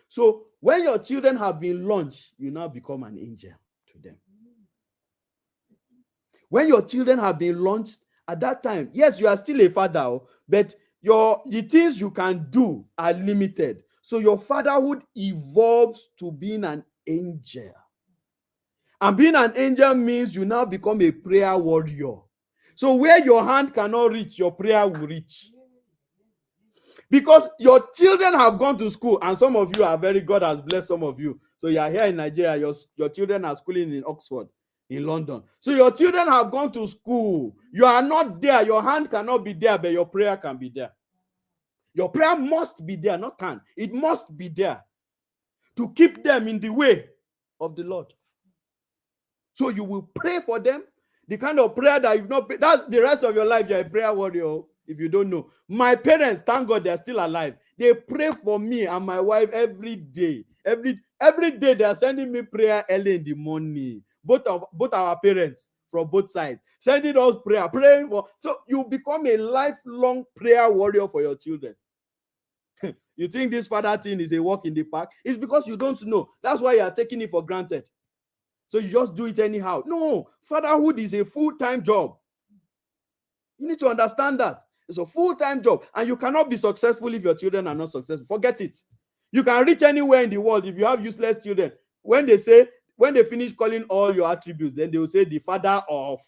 So when your children have been launched, you now become an angel to them. When your children have been launched, at that time, yes, you are still a father, but the things you can do are limited. So your fatherhood evolves to being an angel. And being an angel means you now become a prayer warrior. So where your hand cannot reach, your prayer will reach. Because your children have gone to school, and some of you are God has blessed some of you. So you are here in Nigeria, your children are schooling in Oxford, in London. So your children have gone to school. You are not there. Your hand cannot be there, but your prayer can be there. Your prayer must be there, not can. It must be there to keep them in the way of the Lord. So you will pray for them. The kind of prayer that you've not prayed. That's the rest of your life. You're a prayer warrior. If you don't know, my parents, thank God, they're still alive. They pray for me and my wife every day. Every day they are sending me prayer early in the morning. Both our parents from both sides sending us prayer, praying for. So you become a lifelong prayer warrior for your children. You think this father thing is a walk in the park? It's because you don't know. That's why you are taking it for granted. So you just do it anyhow. No, fatherhood is a full-time job. You need to understand that. It's a full-time job. And you cannot be successful if your children are not successful. Forget it. You can reach anywhere in the world if you have useless children. When they finish calling all your attributes, then they will say the father of.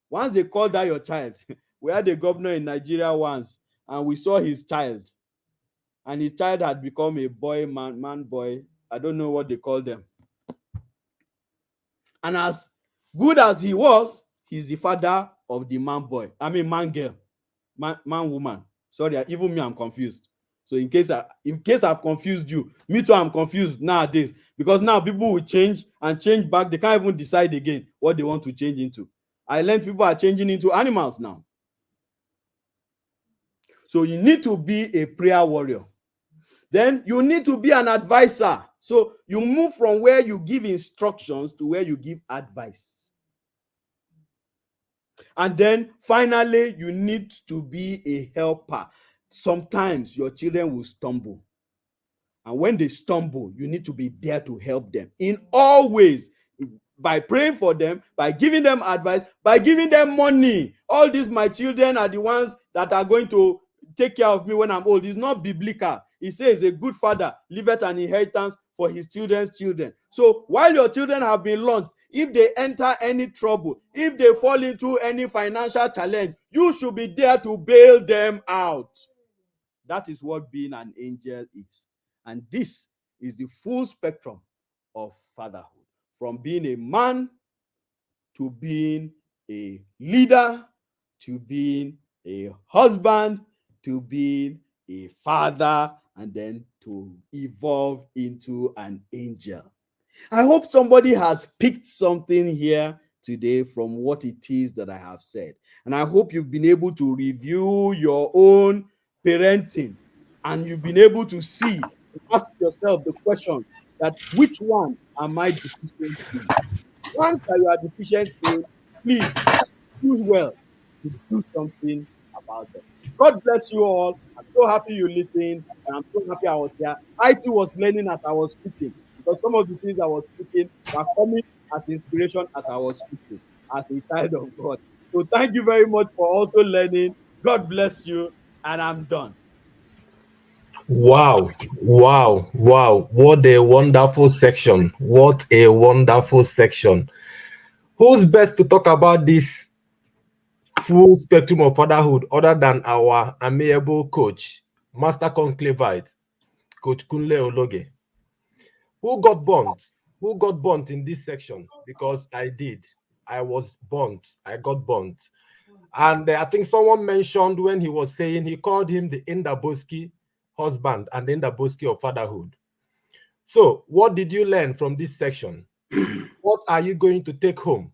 Once they call that your child, we had a governor in Nigeria once, and we saw his child. And his child had become a boy, man, boy. I don't know what they call them. And as good as he was, he's the father of the man boy. I mean, man girl, man woman. Sorry, even me, I'm confused. So in case I've confused you, me too, I'm confused nowadays. Because now people will change and change back. They can't even decide again what they want to change into. I learned people are changing into animals now. So you need to be a prayer warrior. Then you need to be an advisor. So you move from where you give instructions to where you give advice. And then finally, you need to be a helper. Sometimes your children will stumble. And when they stumble, you need to be there to help them in all ways, by praying for them, by giving them advice, by giving them money. All these, my children are the ones that are going to take care of me when I'm old. It's not biblical. He says a good father leaveth an inheritance for his children's children. So while your children have been launched, if they enter any trouble, if they fall into any financial challenge, you should be there to bail them out. That is what being an angel is. And this is the full spectrum of fatherhood, from being a man to being a leader, to being a husband, to being a father, and then to evolve into an angel. I hope somebody has picked something here today from what it is that I have said. And I hope you've been able to review your own parenting, and you've been able to see, ask yourself the question that which one am I deficient in? Once that you are deficient in, please choose well to do something about them. God bless you all. I'm so happy you listened, and I'm so happy I was here. I too was learning as I was speaking, because some of the things I was speaking were coming as inspiration as I was speaking, as a child of God. So thank you very much for also learning. God bless you, and I'm done. Wow, wow, wow. What a wonderful section. What a wonderful section. Who's best to talk about this full spectrum of fatherhood other than our amiable coach, Master Conclavite, Coach Kunle Ologe? Who got burnt? Who got burnt in this section? Because I did. I was burnt. I got burnt. And I think someone mentioned when he was saying, he called him the Indaboski husband and the Indaboski of fatherhood. So what did you learn from this section? What are you going to take home?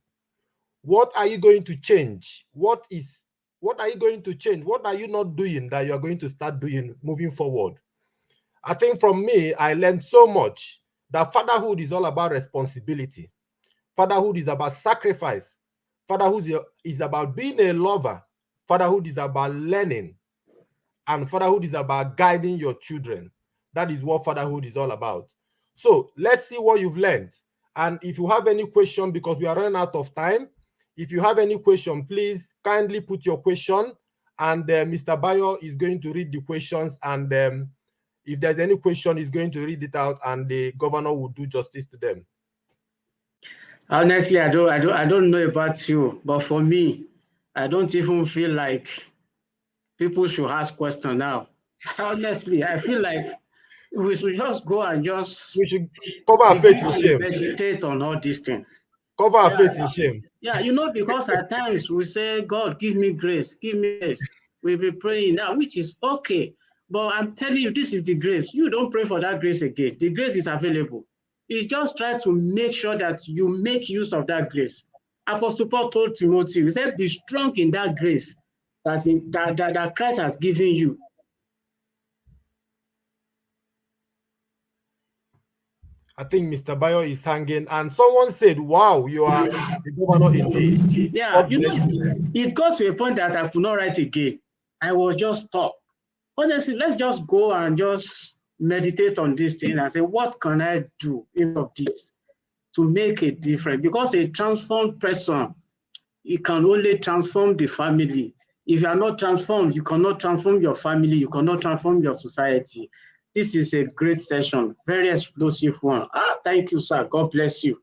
What are you going to change? What are you going to change? What are you not doing that you are going to start doing moving forward? I think from me, I learned so much that fatherhood is all about responsibility. Fatherhood is about sacrifice. Fatherhood is about being a lover. Fatherhood is about learning. And fatherhood is about guiding your children. That is what fatherhood is all about. So let's see what you've learned. And if you have any question, because we are running out of time, if you have any question, please kindly put your question, and Mr. Bayo is going to read the questions, and if there's any question, he's going to read it out, and the governor will do justice to them. Honestly, I don't know about you, but for me, I don't even feel like people should ask questions now. Honestly, I feel like we should just go and just We should cover our face in shame. meditate on all these things. Cover our face in shame. Yeah, because at times we say, God, give me grace, give me grace. We'll be praying now, which is okay. But I'm telling you, this is the grace. You don't pray for that grace again. The grace is available. It's just try to make sure that you make use of that grace. Apostle Paul told Timothy, he said, be strong in that grace that Christ has given you. I think Mr. Bayo is hanging, and someone said, wow, you are the governor indeed. Yeah, it got to a point that I could not write again. I was just stuck. Honestly, let's just go and just meditate on this thing and say, what can I do in of this to make a difference? Because a transformed person, it can only transform the family. If you are not transformed, you cannot transform your family, you cannot transform your society. This is a great session, very explosive one. Thank you, sir. God bless you.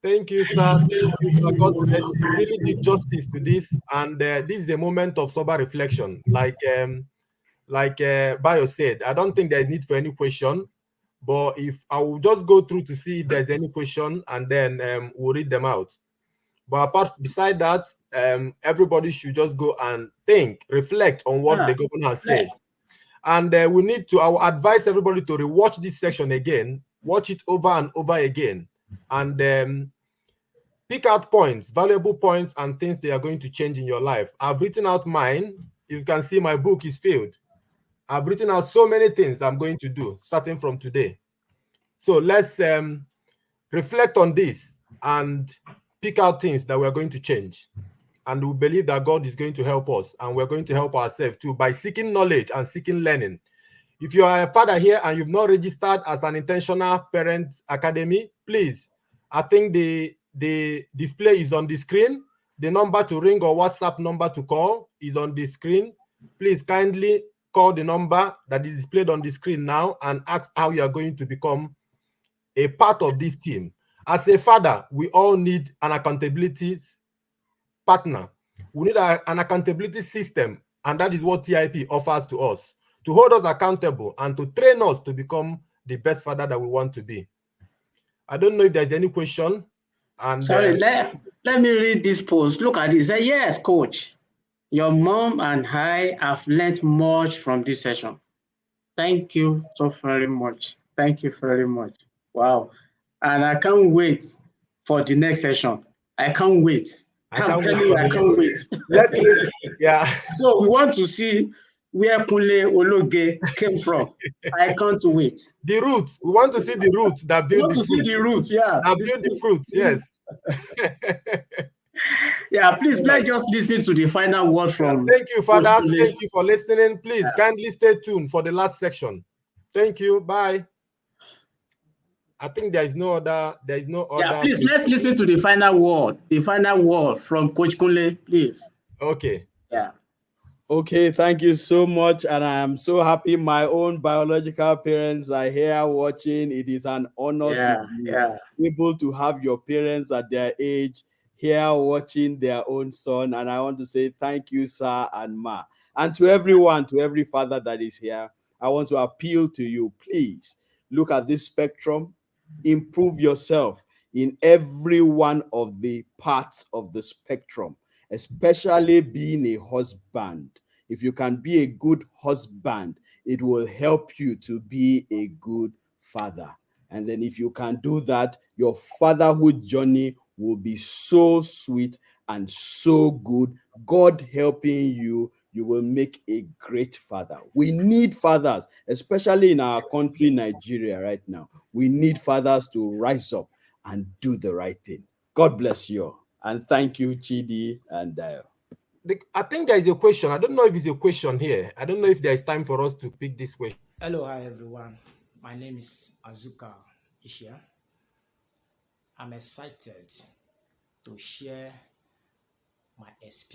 Thank you, sir. Thank you, sir. God bless you. You really did justice to this, and this is a moment of sober reflection. Like Bayo said, I don't think there's need for any question, but if I will just go through to see if there's any question, and then we'll read them out. But beside that, everybody should just go and think, reflect on what the governor has said. And we need to, I will advise everybody to rewatch this section again, watch it over and over again, and pick out points, valuable points, and things they are going to change in your life. I've written out mine. You can see my book is filled. I've written out so many things I'm going to do starting from today. So let's reflect on this and pick out things that we're going to change. And we believe that God is going to help us, and we're going to help ourselves too by seeking knowledge and seeking learning. If you are a father here and you've not registered as an Intentional Parent Academy, please, I think the display is on the screen. The number to ring or WhatsApp number to call is on the screen. Please kindly call the number that is displayed on the screen now and ask how you are going to become a part of this team. As a father, we all need an accountability partner. We need an accountability system, and that is what TIP offers to us, to hold us accountable and to train us to become the best father that we want to be. I don't know if there's any question. And Sorry, let me read this post. Look at this. Say, yes, coach. Your mom and I have learned much from this session. Thank you so very much. Thank you very much. Wow. And I can't wait for the next session. I can't wait. I'm telling you, I can't wait. Let's yeah. So we want to see where Kunle Ologe came from. I can't wait. The roots. We want to see the roots that We build want the to see fruit. the roots, yeah. That build the fruits, yes. Yeah, please let's just listen to the final word from. Thank you, fathers. Thank you for listening. Please kindly stay tuned for the last section. Thank you. Bye. I think there is no other. Yeah, please let's listen to the final word from Coach Kunle, please. Okay. Yeah. Okay, thank you so much. And I am so happy my own biological parents are here watching. It is an honor to be able to have your parents at their age here watching their own son. And I want to say thank you, sir and ma. And to everyone, to every father that is here, I want to appeal to you. Please look at this spectrum, improve yourself in every one of the parts of the spectrum, especially being a husband. If you can be a good husband, it will help you to be a good father. And then if you can do that, your fatherhood journey will be so sweet and so good. God helping you, you will make a great father. We need fathers, especially in our country, Nigeria, right now. We need fathers to rise up and do the right thing. God bless you. And thank you, Chidi and Dio. I think there is a question. I don't know if it's a question here. I don't know if there is time for us to pick this question. Hello, hi everyone. My name is Azuka Ishia. I'm excited to share my experience